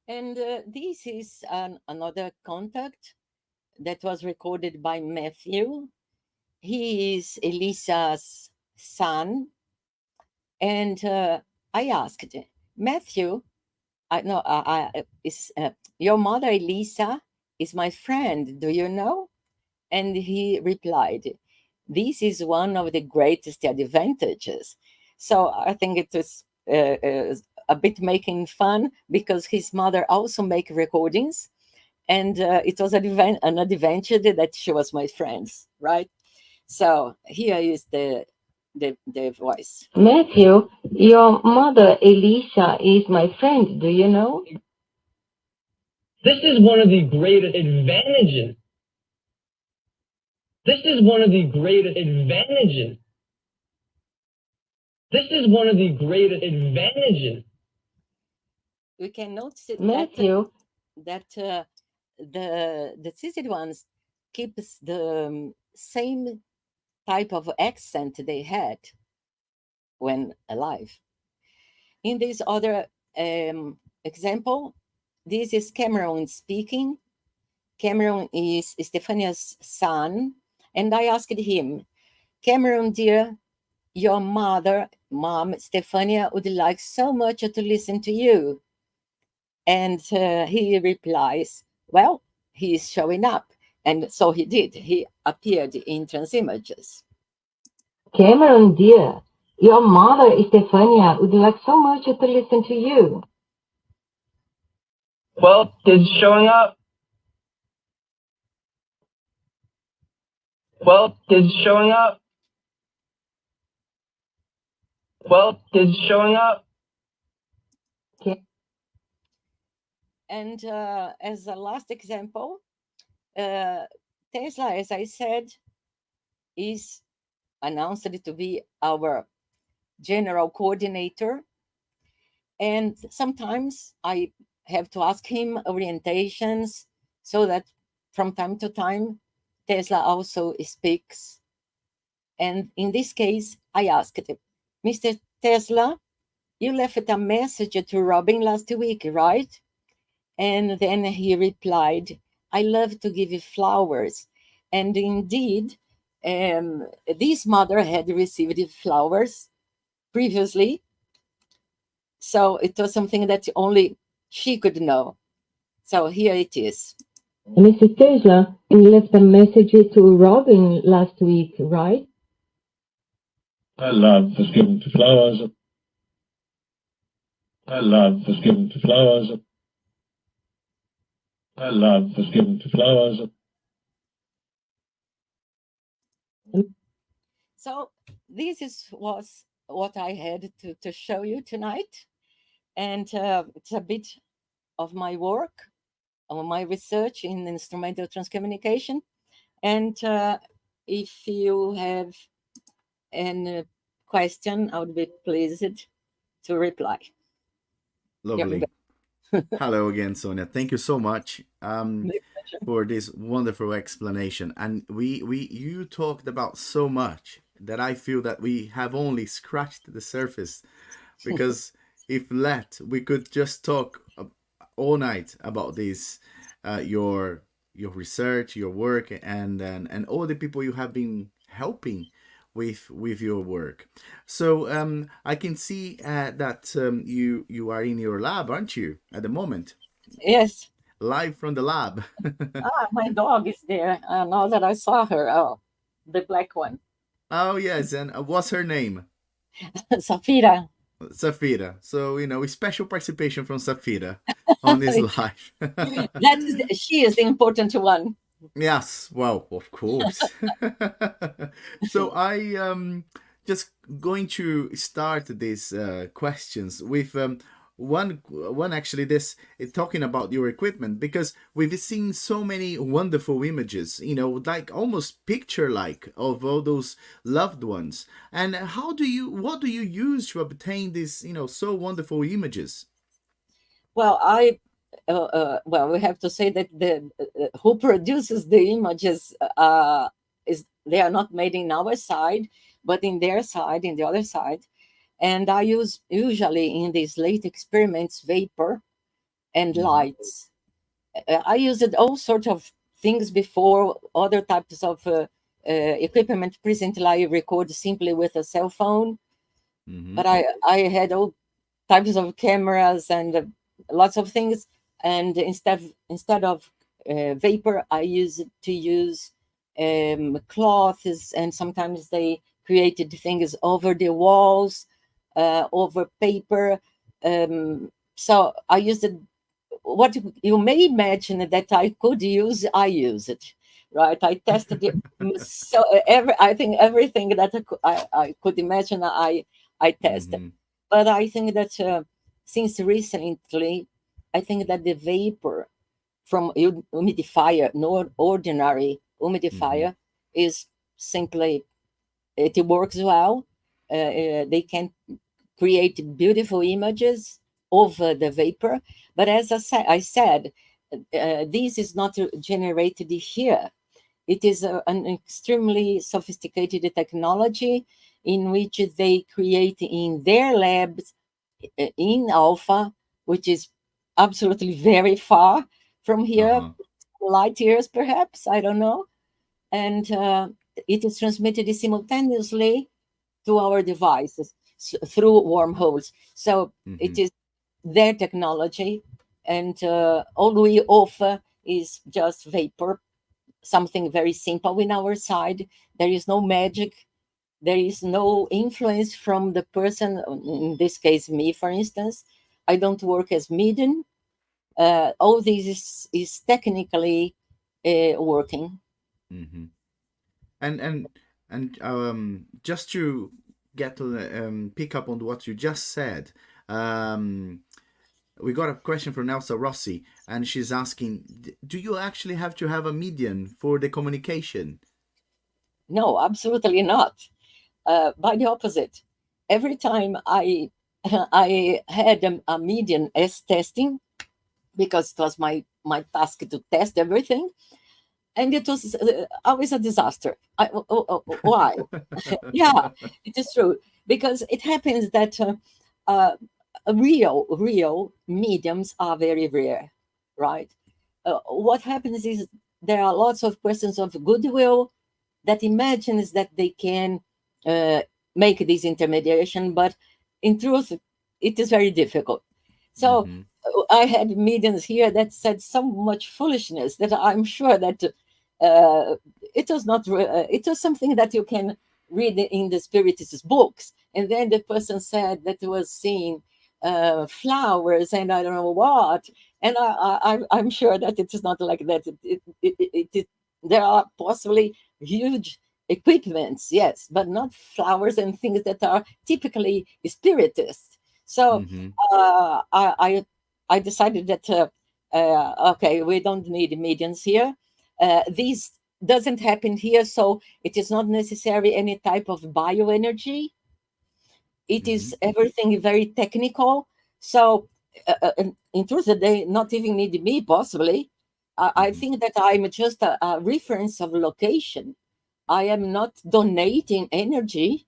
And this is another contact that was recorded by Matthew. He is Elisa's son. And I asked, "Matthew, your mother Elisa is my friend, do you know?" And he replied, "This is one of the greatest advantages." So I think it was a bit making fun, because his mother also make recordings, and it was an adventure that she was my friend, right? So here is the voice. "Matthew, your mother Elisa is my friend, do you know?" This is one of the greatest advantages. This is one of the greatest advantages. This is one of the greatest advantages. We can notice Matthew, that the deceased ones keeps the same type of accent they had when alive. In this other example, this is Cameron speaking. Cameron is Stefania's son, and I asked him, Cameron, dear, your mom, Stefania, would like so much to listen to you. And he replies, well, he is showing up. And so he did. He appeared in Transimages. Cameron, dear, your mother, Stefania, would like so much to listen to you. Well, is showing up. Well, is showing up. Well, is showing up. And as a last example, Tesla, as I said, is announced to be our general coordinator. And sometimes I have to ask him orientations so that from time to time, Tesla also speaks. And in this case, I asked him, Mr. Tesla, you left a message to Robin last week, right? And then he replied, I love to give you flowers. And indeed, this mother had received flowers previously. So it was something that only she could know. So here it is. Mrs. Tesla, you left a message to Robin last week, right? My love was given to flowers. My love was given to flowers. My love was given to flowers. So this was what I had to show you tonight. And it's a bit of my work, of my research in instrumental transcommunication. And if you have any question, I would be pleased to reply. Lovely. Hello again, Sonia. Thank you so much for this wonderful explanation. And you talked about so much that I feel that we have only scratched the surface, because if let, we could just talk all night about this, your research, your work, and all the people you have been helping with your work. So I can see that you are in your lab, aren't you, at the moment? Yes. Live from the lab. My dog is there. Now that I saw her, the black one. Oh yes, and what's her name? Safira. Safira. So a special participation from Safira on this live. She is the important one. Yes, well, of course. So I just going to start these questions with one actually, this talking about your equipment, because we've seen so many wonderful images, like almost picture like, of all those loved ones. And what do you use to obtain these so wonderful images? Well, we have to say that the who produces the images they are not made in our side, but in their side, in the other side. And I use usually in these late experiments vapor and lights. I used all sorts of things before, other types of equipment. Presently, I record simply with a cell phone, but I had all types of cameras and lots of things. And instead of vapor, I used to use cloths, and sometimes they created things over the walls, over paper. So I used what you may imagine that I could use. I use it, right? I tested it. So I think everything that I could imagine, I tested. But I think that since recently, I think that the vapor from humidifier, no ordinary humidifier, is simply, it works well. They can create beautiful images over the vapor. But as I said, this is not generated here. It is an extremely sophisticated technology in which they create in their labs in Alpha, which is absolutely very far from here, light years perhaps, I don't know. And it is transmitted simultaneously to our devices through wormholes. So it is their technology, and all we offer is just vapor, something very simple in our side. There is no magic. There is no influence from the person, in this case, me, for instance. I don't work as medium. All this is technically working. And just to get to pick up on what you just said, we got a question from Elsa Rossi, and she's asking, do you actually have to have a medium for the communication? No, absolutely not. By the opposite, every time I I had a medium as testing, because it was my task to test everything, and it was always a disaster. Why? Yeah, it is true, because it happens that real mediums are very rare, right? What happens is there are lots of persons of goodwill that imagines that they can make this intermediation, but in truth, it is very difficult. So I had mediums here that said so much foolishness that I'm sure that it was not. It was something that you can read in the spiritist books, and then the person said that he was seeing flowers and I don't know what, and I'm sure that it is not like that. There are possibly huge equipments, yes, but not flowers and things that are typically spiritist. So I decided that okay, we don't need mediums here. This doesn't happen here, so it is not necessary any type of bioenergy. It is everything very technical. So in truth, they not even need me, possibly. I think that I'm just a reference of location. I am not donating energy.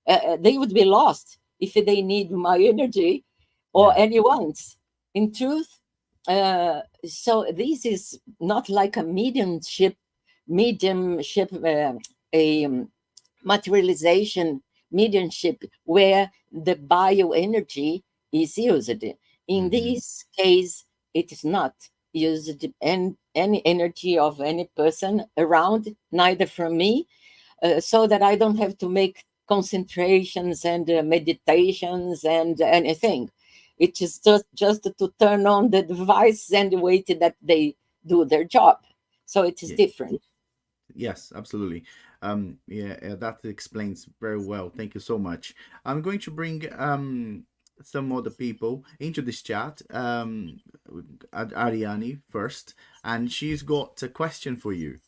They would be lost if they need my energy or anyone's. In truth, so this is not like a mediumship, a materialization mediumship where the bioenergy is used. In this case, it is not used any energy of any person around, neither from me, so that I don't have to make concentrations and meditations and anything. It is just to turn on the device and wait that they do their job. So it is different. Yes, absolutely. That explains very well. Thank you so much. I'm going to bring some other people into this chat. Ariani first, and she's got a question for you.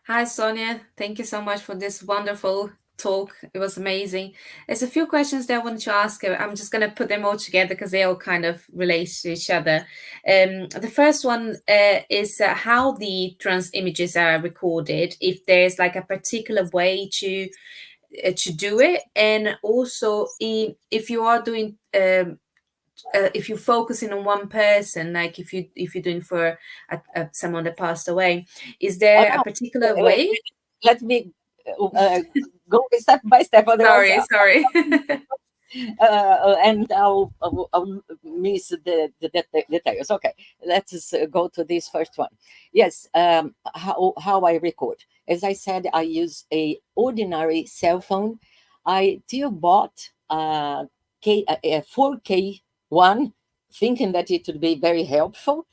Hi, Sonia. Thank you so much for this wonderful talk. It was amazing. There's a few questions that I wanted to ask you. I'm just going to put them all together because they all kind of relate to each other. The first one is how the trans images are recorded, if there's like a particular way to do it, and also if you are doing if you're focusing on one person, like if you're doing for someone that passed away, is there a particular way? Let me go step by step. Sorry. And I'll miss the details. Okay, let's go to this first one. Yes, how I record. As I said, I use a ordinary cell phone. I still bought a 4K one, thinking that it would be very helpful,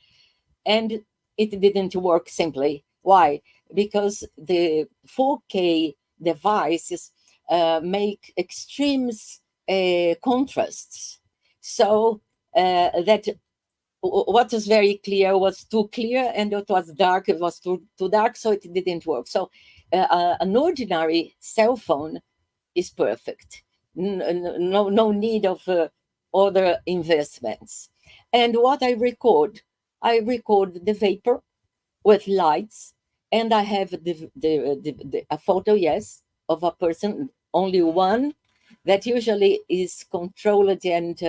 and it didn't work simply. Why? Because the 4K devices make extremes contrasts. So that what was very clear was too clear, and what was dark, it was too dark, so it didn't work. So an ordinary cell phone is perfect. No need of other investments. And what I record the vapor with lights, and I have a photo, yes, of a person, only one, that usually is controlled and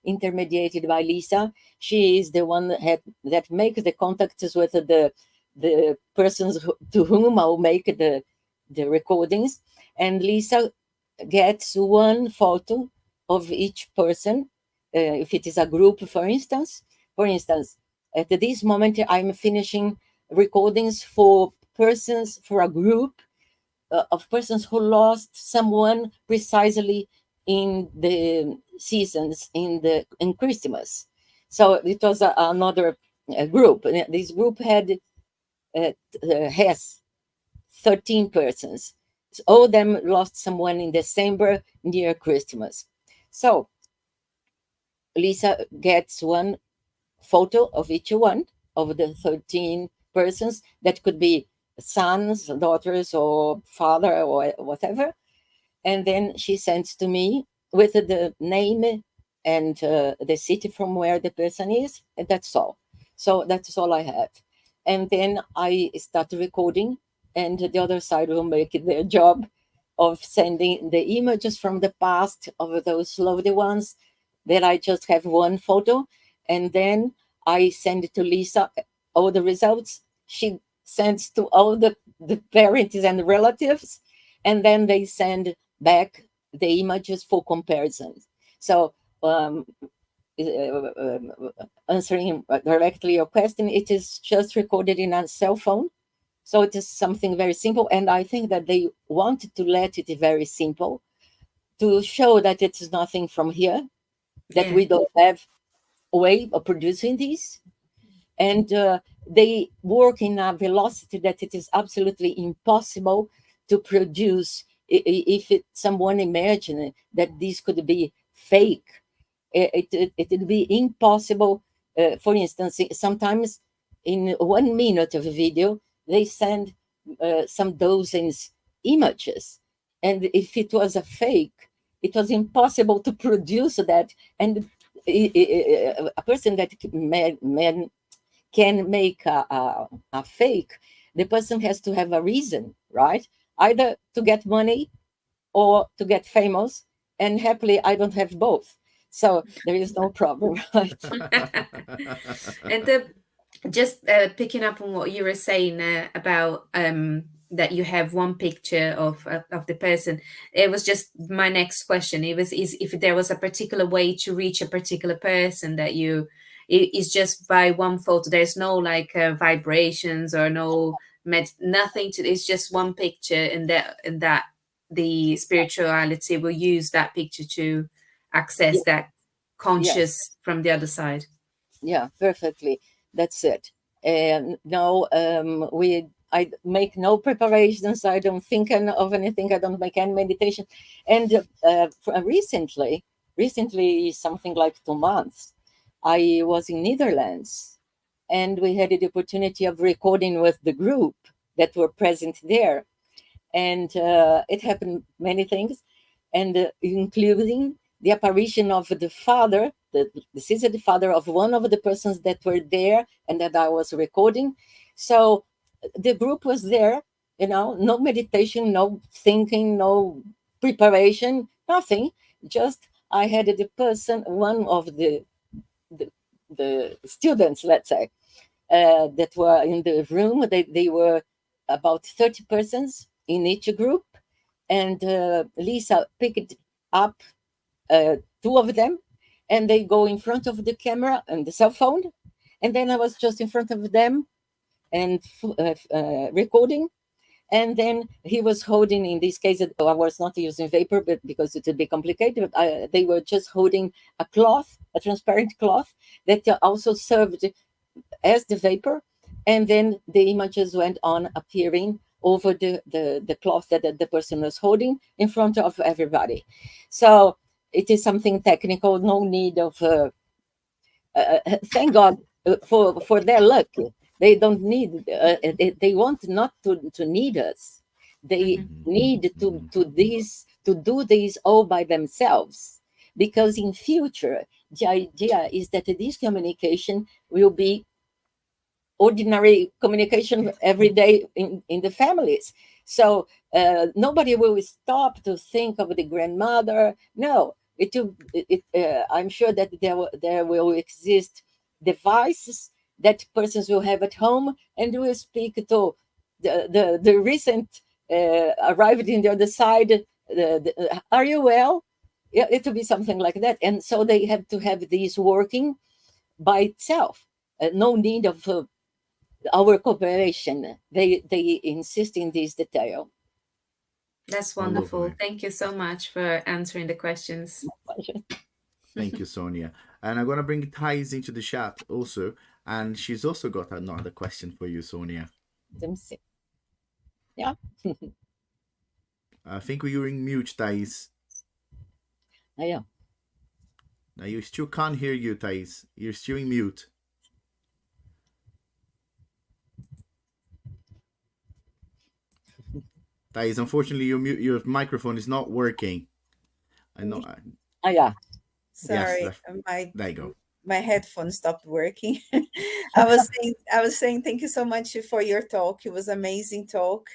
intermediated by Lisa. She is the one that makes the contacts with the persons to whom I'll make the recordings. And Lisa gets one photo of each person, if it is a group, for instance. For instance, at this moment, I'm finishing recordings for persons, for a group of persons who lost someone precisely in the seasons, in Christmas. So it was another group. This group has 13 persons. All of them lost someone in December near Christmas. So Lisa gets one photo of each one of the 13 persons. That could be sons, daughters, or father, or whatever. And then she sends to me with the name and the city from where the person is, and that's all. So that's all I have. And then I start recording, and the other side will make their job of sending the images from the past of those loved ones. Then I just have one photo, and then I send it to Lisa, all the results. She sends to all the parents and relatives, and then they send back the images for comparison. So answering directly your question, it is just recorded in a cell phone. So it is something very simple. And I think that they wanted to let it very simple to show that it is nothing from here, that we don't have a way of producing these. And they work in a velocity that it is absolutely impossible to produce. If someone imagined that this could be fake, it would be impossible. For instance, sometimes in 1 minute of a video, they send some dozens images. And if it was a fake, it was impossible to produce that. And a person that can make a fake, the person has to have a reason, right? Either to get money or to get famous. And happily, I don't have both. So there is no problem, right? And just picking up on what you were saying about that you have one picture of the person, it was just my next question. It was is if there was a particular way to reach a particular person that you is just by one photo. There's no like vibrations or no nothing to. It's just one picture, and that the spirituality will use that picture to access that conscious from the other side. Yeah, perfectly. That's it. And no, I make no preparations. I don't think of anything. I don't make any meditation. And recently, something like 2 months, I was in Netherlands, and we had the opportunity of recording with the group that were present there. And it happened many things, and including the apparition of the father, this is the father of one of the persons that were there and that I was recording. So the group was there, no meditation, no thinking, no preparation, nothing. Just I had the person, one of the students, let's say, that were in the room. They were about 30 persons in each group, and Lisa picked up 2 of them, and they go in front of the camera and the cell phone, and then I was just in front of them and recording. And then he was holding, in this case, I was not using vapor, but because it would be complicated, they were just holding a cloth, a transparent cloth that also served as the vapor. And then the images went on appearing over the cloth that the person was holding in front of everybody. So it is something technical, no need of, thank God for their luck. They don't need, they want not to need us. They need to do this all by themselves. Because in future, the idea is that this communication will be ordinary communication every day in the families. So nobody will stop to think of the grandmother. No, I'm sure that there will exist devices that persons will have at home and will speak to the recent arrived in the other side. Are you well? Yeah, it will be something like that. And so they have to have these working by itself. No need of our cooperation. They insist in this detail. That's Wonderful. wonderful. Thank you so much for answering the questions. Thank you, Sonia. And I'm gonna bring Thais into the chat also, and she's also got another question for you, Sonia. Let me see. Yeah. I think you're in mute, Thais. Yeah. Now you still can't hear you, Thais. You're still in mute. Thais, unfortunately, your microphone is not working. I know. Yeah. Sorry, Yes, there you go. my headphone stopped working. I was saying thank you so much for your talk. It was amazing talk.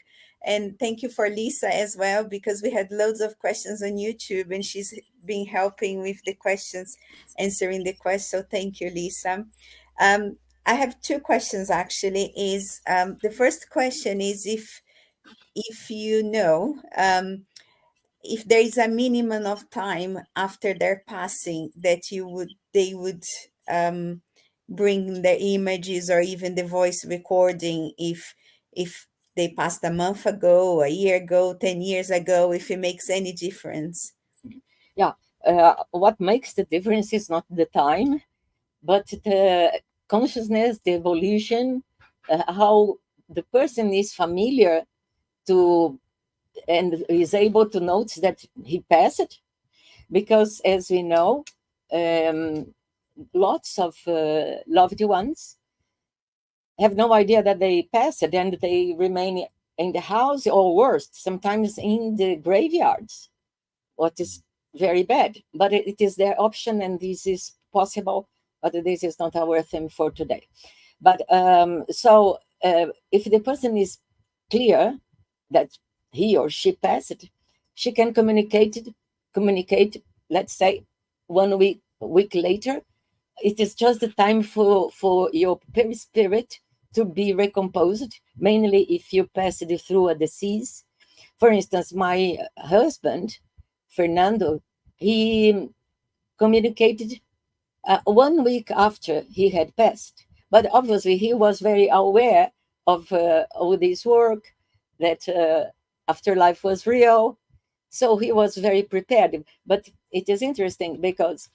And thank you for Lisa as well, because we had loads of questions on YouTube and she's been helping with the questions, answering the questions. So thank you, Lisa. I have two questions actually. The first question is if you know if there is a minimum of time after their passing that they would bring their images or even the voice recording if they passed a month ago, a year ago, 10 years ago, if it makes any difference. Yeah. What makes the difference is not the time, but the consciousness, the evolution, how the person is familiar to and is able to notice that he passed. Because as we know, lots of loved ones have no idea that they passed and they remain in the house, or worse, sometimes in the graveyards, what is very bad. But it is their option and this is possible, but this is not our theme for today. But if the person is clear that he or she passed, she can communicate, let's say 1 week later. It is just the time for your spirit to be recomposed, mainly if you passed through a disease. For instance, my husband, Fernando, he communicated 1 week after he had passed. But obviously, he was very aware of all this work, that afterlife was real. So he was very prepared. But it is interesting because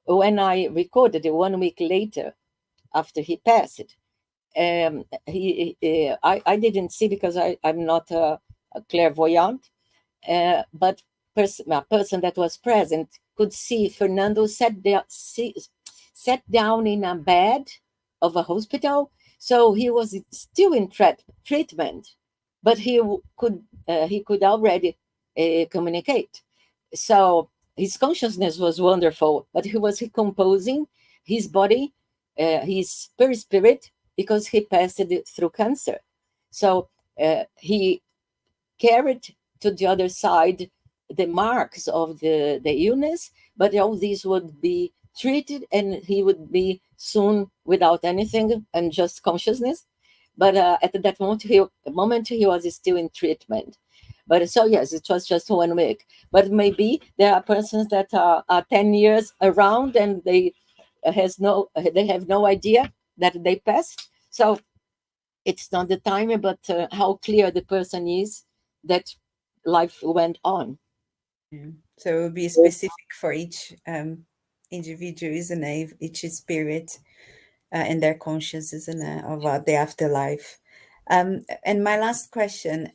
when I recorded it 1 week later after he passed, I didn't see because I'm not a clairvoyant, but a person that was present could see Fernando sat down in a bed of a hospital. So he was still in treatment, but he could already communicate. So his consciousness was wonderful, but he was recomposing his body, his spirit, because he passed it through cancer. So he carried to the other side the marks of the illness, but all these would be treated and he would be soon without anything and just consciousness. But at that moment he was still in treatment. But so yes, it was just 1 week. But maybe there are persons that are 10 years around and they have no idea that they passed. So it's not the time, but how clear the person is that life went on. So it will be specific for each individual, isn't it? Each spirit and their conscience, isn't it, about the afterlife. And my last question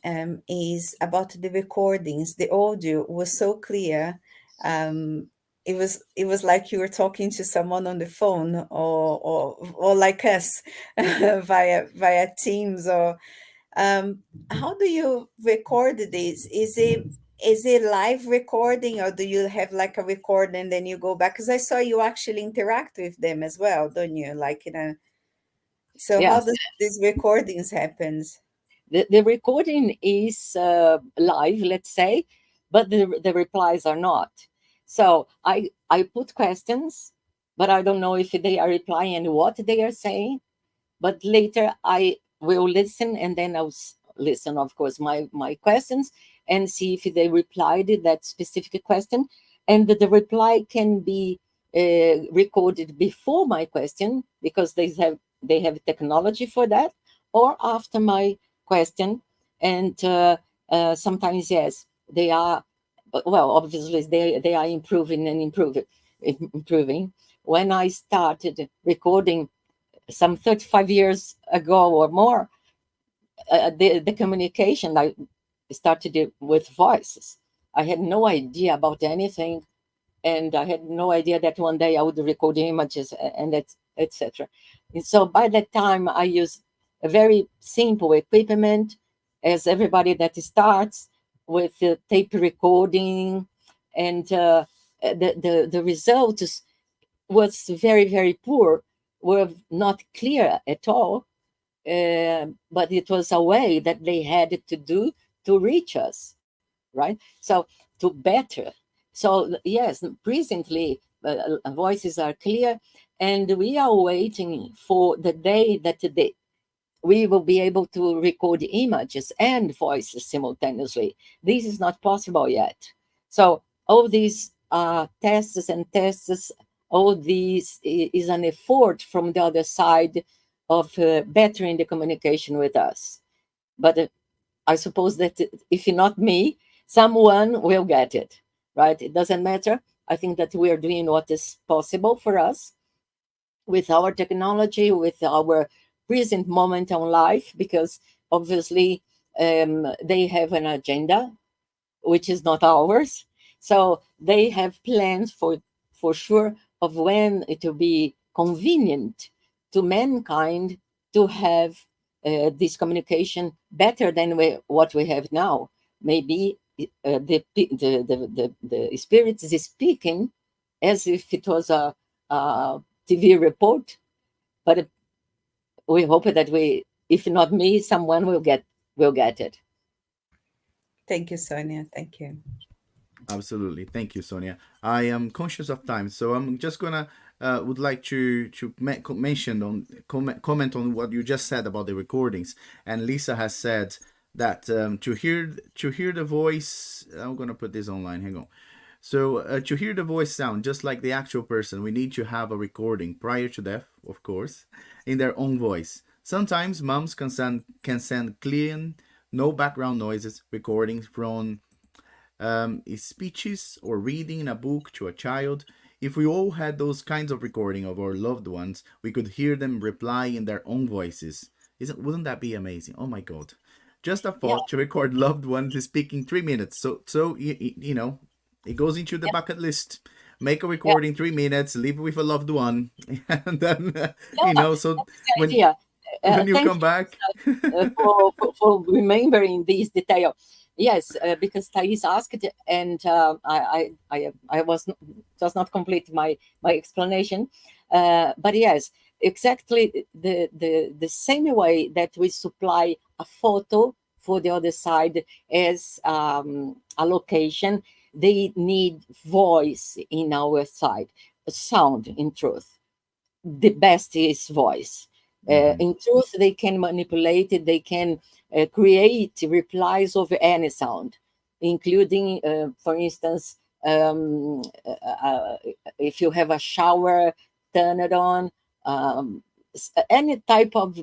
is about the recordings. The audio was so clear. It was like you were talking to someone on the phone, or like us via Teams. Or how do you record this? Is it live recording, or do you have like a record and then you go back? Because I saw you actually interact with them as well, don't you? Like So how Yes. does these recordings happens? The recording is live, let's say, but the replies are not. So I put questions, but I don't know if they are replying and what they are saying. But later I will listen, and then I'll listen, of course, my questions, and see if they replied to that specific question. And the reply can be recorded before my question, because they have technology for that, or after my question. And sometimes, yes, they are, well, obviously they are improving and improving. When I started recording some 35 years ago or more, the communication, I started it with voices. I had no idea about anything, and I had no idea that one day I would record images and etc. And so by that time, I used a very simple equipment, as everybody that starts with tape recording, and the results was very poor, were not clear at all. But it was a way that they had to do to reach us, right? So to better. So yes, presently voices are clear, and we are waiting for the day that we will be able to record images and voices simultaneously. This is not possible yet. So all these tests and tests, all these is an effort from the other side of bettering the communication with us. But I suppose that if not me, someone will get it, right? It doesn't matter. I think that we are doing what is possible for us with our technology, with our present moment on life, because obviously they have an agenda which is not ours. So they have plans for sure of when it will be convenient to mankind to have this communication better than what we have now. Maybe the spirits is speaking as if it was a TV report, but we hope that if not me, someone will get it. Thank you, Sonia. Thank you. Absolutely. Thank you, Sonia. I am conscious of time, so I'm just gonna would like to mention on comment on what you just said about the recordings. And Lisa has said that to hear the voice, I'm gonna put this online. Hang on. So to hear the voice sound just like the actual person, we need to have a recording prior to death, of course, in their own voice. Sometimes moms can send clean, no background noises recordings from speeches or reading a book to a child. If we all had those kinds of recording of our loved ones, we could hear them reply in their own voices. Wouldn't that be amazing? Oh my God. Just a thought to record loved ones speaking 3 minutes. So you know, it goes into the bucket list. Make a recording 3 minutes, leave with a loved one, and then you know. So when Idea. when you come back, for remembering this detail. Yes, because Thais asked, and I does not complete my explanation. But yes, exactly the same way that we supply a photo for the other side as a location, they need voice in our side, sound. In truth, the best is voice. In truth, they can manipulate it, they can create replies over any sound, including, for instance, if you have a shower, turn it on. Any type of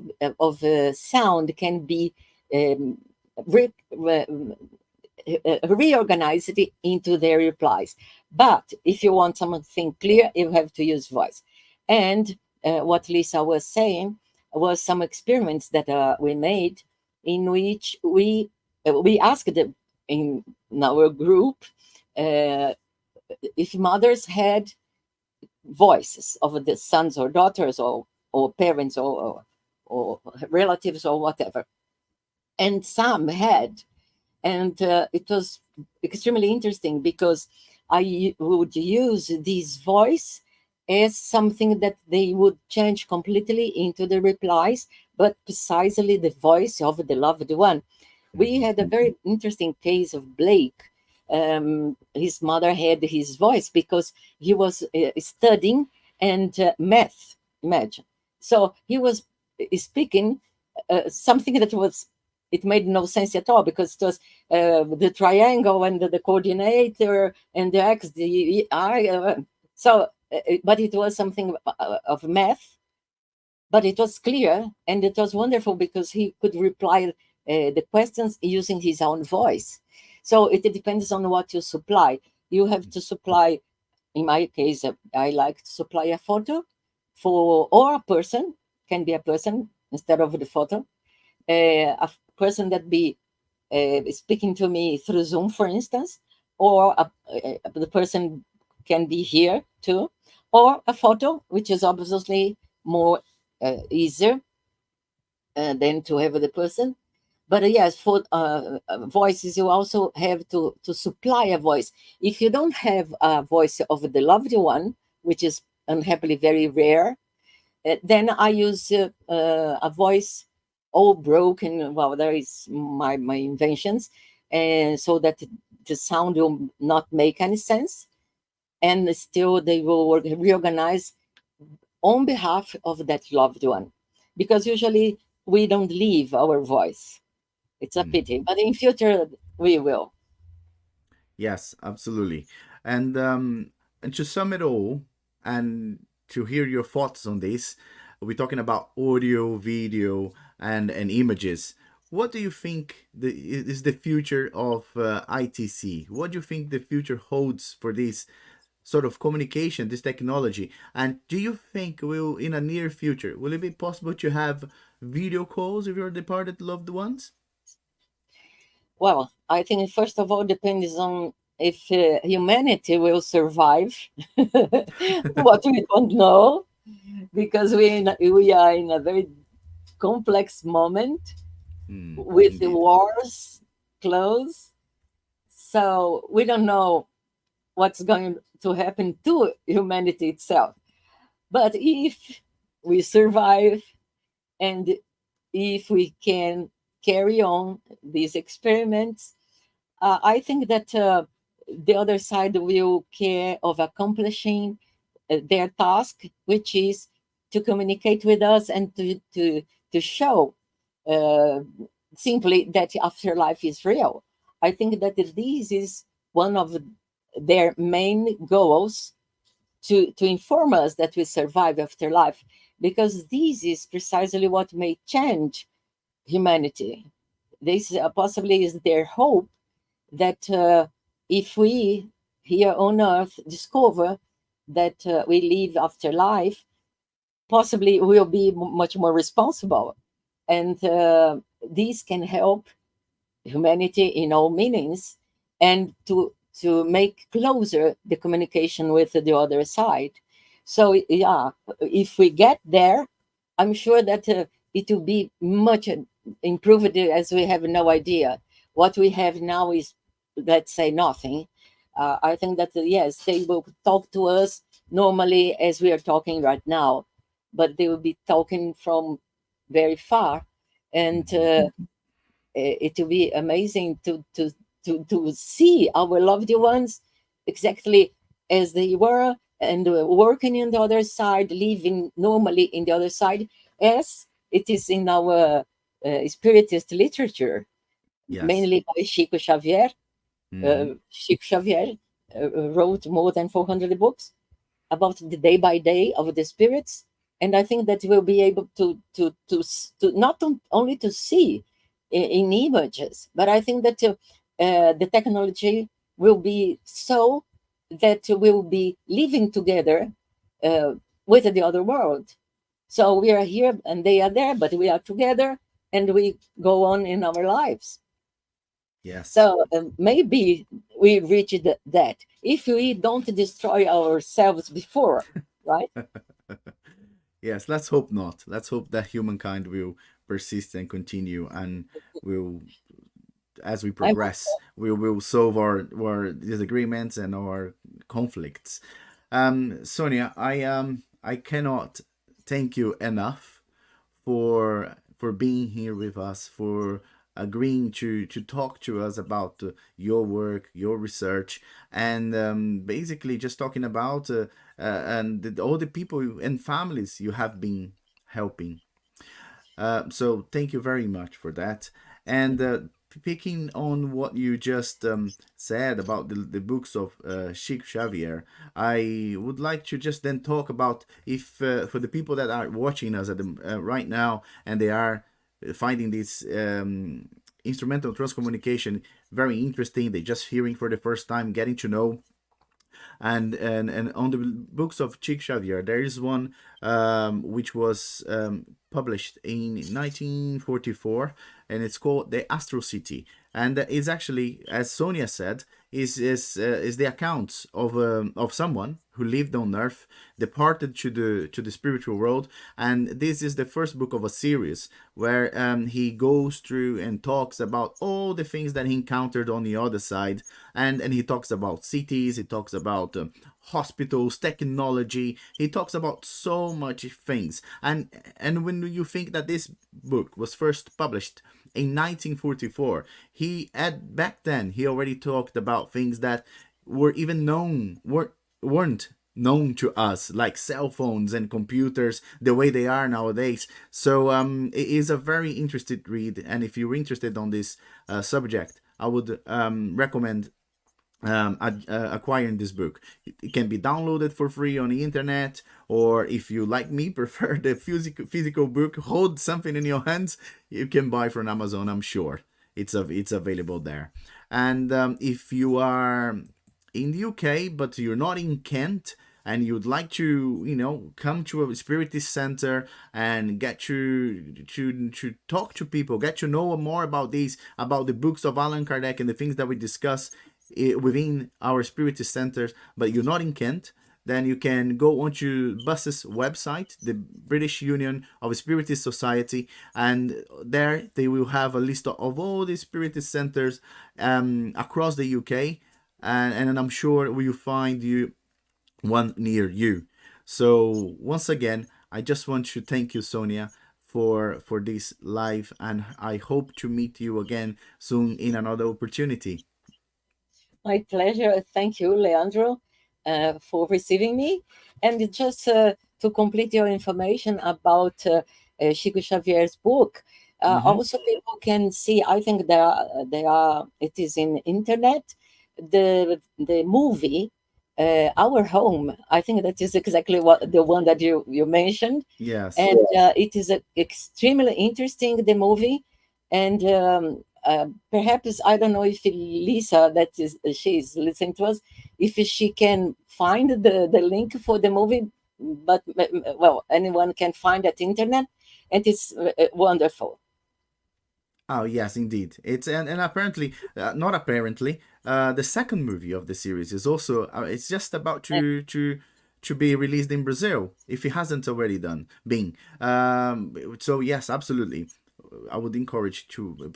sound can be reorganized into their replies. But if you want something clear, you have to use voice. And what Lisa was saying was some experiments that we made, in which we asked in our group if mothers had voices of the sons or daughters or parents or relatives or whatever, and some had. And it was extremely interesting, because I would use this voice as something that they would change completely into the replies, but precisely the voice of the loved one. We had a very interesting case of Blake. His mother had his voice because he was studying and math, imagine. So he was speaking something that was, it made no sense at all, because it was the triangle and the coordinator and the x, the I. But it was something of math, but it was clear and it was wonderful because he could reply the questions using his own voice. So it depends on what you supply. You have to supply, in my case, I like to supply a photo for, or a person, can be a person instead of the photo, a person that be speaking to me through Zoom, for instance, or the person can be here too, or a photo, which is obviously more easier than to have the person. But yes, for voices, you also have to supply a voice. If you don't have a voice of the loved one, which is unhappily very rare, then I use a voice all broken. Well, there is my inventions, and so that the sound will not make any sense, and still they will reorganize on behalf of that loved one, because usually we don't leave our voice. It's a pity, but in future we will. Yes, absolutely. And to sum it all, and to hear your thoughts on this, we're talking about audio, video, and images. What do you think is the future of ITC? What do you think the future holds for this sort of communication, this technology? And do you think will, in a near future, will it be possible to have video calls with your departed loved ones? Well, I think first of all depends on if humanity will survive. What we don't know, because we are in a very complex moment with the Indeed. wars close. So we don't know what's going to happen to humanity itself. But if we survive, and if we can carry on these experiments, I think that the other side will care of accomplishing their task, which is to communicate with us and to show uh, simply that afterlife is real. I think that this is one of their main goals, to inform us that we survive afterlife, because this is precisely what may change humanity. This possibly is their hope, that if we here on earth discover that we live after life, possibly we'll be much more responsible. And this can help humanity in all meanings, and to make closer the communication with the other side. So yeah, if we get there, I'm sure that it will be much improved, as we have no idea. What we have now is, let's say, nothing. I think that yes, they will talk to us normally as we are talking right now, but they will be talking from very far, and it will be amazing to see our loved ones exactly as they were, and working in the other side, living normally in the other side, as it is in our spiritist literature, Yes. mainly by Chico Xavier. Hmm. Chico Xavier wrote more than 400 books about the day by day of the spirits, and I think that we'll be able to not only to see in images, but I think that the technology will be so that we'll be living together uh, with the other world. So we are here and they are there, but we are together and we go on in our lives. Yes. So maybe we reach that if we don't destroy ourselves before, right? Yes, let's hope not. Let's hope that humankind will persist and continue, and will, as we I'm progress, we will solve our disagreements and our conflicts. Sonia, I cannot thank you enough for being here with us, for agreeing to talk to us about your work, your research, and basically just talking about all the people and families you have been helping. So thank you very much for that. And picking on what you just said about the books of Chic Xavier, I would like to just then talk about if for the people that are watching us at right now and they are finding this instrumental transcommunication very interesting, they just hearing for the first time, getting to know and on the books of Chic Xavier, there is one which was published in 1944, and it's called The Astral City, and is actually, as Sonia said, is the account of someone who lived on Earth, departed to the spiritual world, and this is the first book of a series where he goes through and talks about all the things that he encountered on the other side, and he talks about cities, he talks about hospitals, technology, he talks about so much things, and when you think that this book was first published in 1944, he at back then he already talked about things that were even weren't known to us, like cell phones and computers the way they are nowadays. So it is a very interesting read, and if you're interested on this subject, I would recommend acquiring this book. It can be downloaded for free on the internet, or if you, like me, prefer the physical book, hold something in your hands, you can buy from Amazon. I'm sure it's available there. And if you are in the UK but you're not in Kent, and you'd like to come to a spiritist center and get to talk to people, get to know more about the books of Allan Kardec and the things that we discuss within our spiritist centers, but you're not in Kent, then you can go onto BUS's website, the British Union of Spiritist Society, and there they will have a list of all the spiritist centers across the UK, and I'm sure we will find you one near you. So once again, I just want to thank you, Sonia, for this live, and I hope to meet you again soon in another opportunity. My pleasure. Thank you, Leandro, for receiving me. And just to complete your information about Chico Xavier's book, also people can see. I think it is in internet. The movie, Our Home. I think that is exactly what the one that you mentioned. Yes. And it is extremely interesting, the movie, and. Perhaps I don't know if Lisa, she's listening to us, if she can find the link for the movie, but well, anyone can find at internet, and it's wonderful. Oh yes, indeed. It's and apparently, not apparently, the second movie of the series is also it's just about to be released in Brazil, if it hasn't already been. So yes, absolutely. I would encourage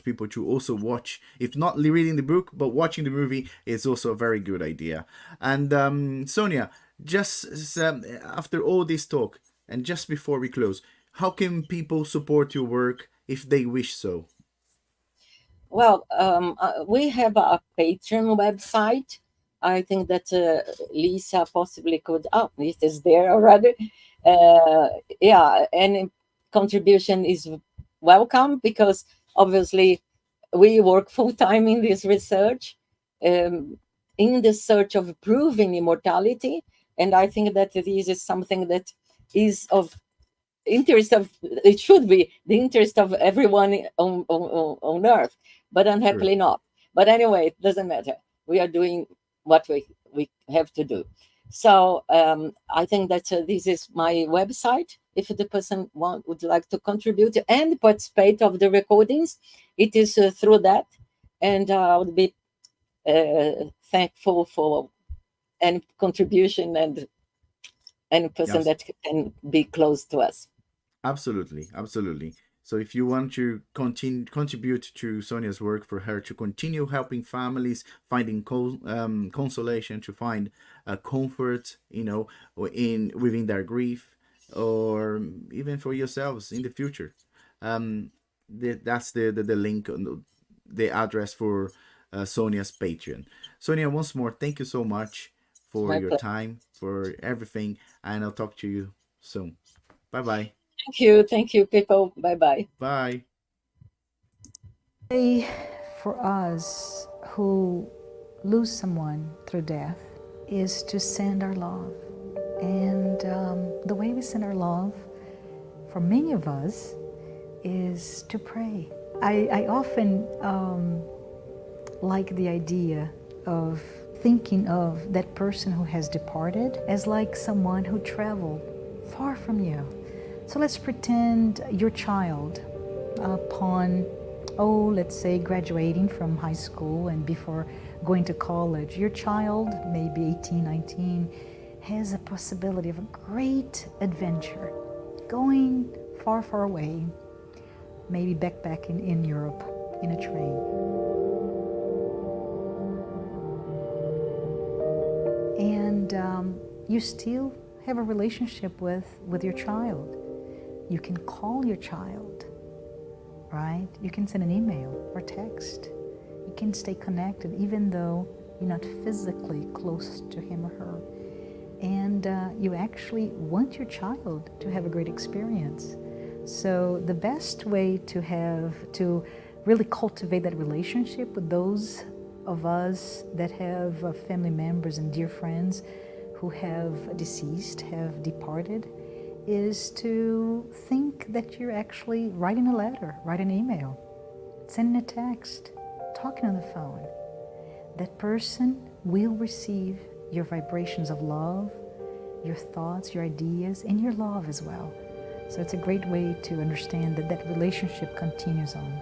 people to also watch, if not reading the book, but watching the movie is also a very good idea. And Sonia, just after all this talk, and just before we close, how can people support your work if they wish so? Well, we have a Patreon website. I think that Lisa possibly could. Oh, it is there already. Yeah, any contribution is welcome, because obviously we work full time in this research, in the search of proving immortality, and I think that this is something that is of interest of, it should be the interest of everyone on earth, but unhappily not. But anyway, it doesn't matter. We are doing what we have to do. So I think that this is my website. If the person would like to contribute and participate of the recordings, it is through that, and I would be thankful for any contribution and any person that can be close to us. Absolutely, absolutely. So if you want to contribute to Sonia's work, for her to continue helping families, finding consolation, to find comfort, within their grief, or even for yourselves in the future, that's the link, the address for Sonia's Patreon. Sonia, once more, thank you so much for My your pleasure. time, for everything, and I'll talk to you soon. Bye-bye. Thank you, people. Bye-bye. Bye. For us who lose someone through death is to send our love. And the way we send our love, for many of us, is to pray. I often like the idea of thinking of that person who has departed as like someone who traveled far from you. So let's pretend your child, upon, let's say graduating from high school and before going to college, your child, maybe 18, 19, has a possibility of a great adventure, going far, far away, maybe backpacking in Europe in a train. And you still have a relationship with your child. You can call your child, right? You can send an email or text. You can stay connected even though you're not physically close to him or her. And you actually want your child to have a great experience. So the best way to really cultivate that relationship with those of us that have family members and dear friends who have deceased, have departed, is to think that you're actually writing a letter, writing an email, sending a text, talking on the phone. That person will receive your vibrations of love, your thoughts, your ideas, and your love as well. So it's a great way to understand that that relationship continues on.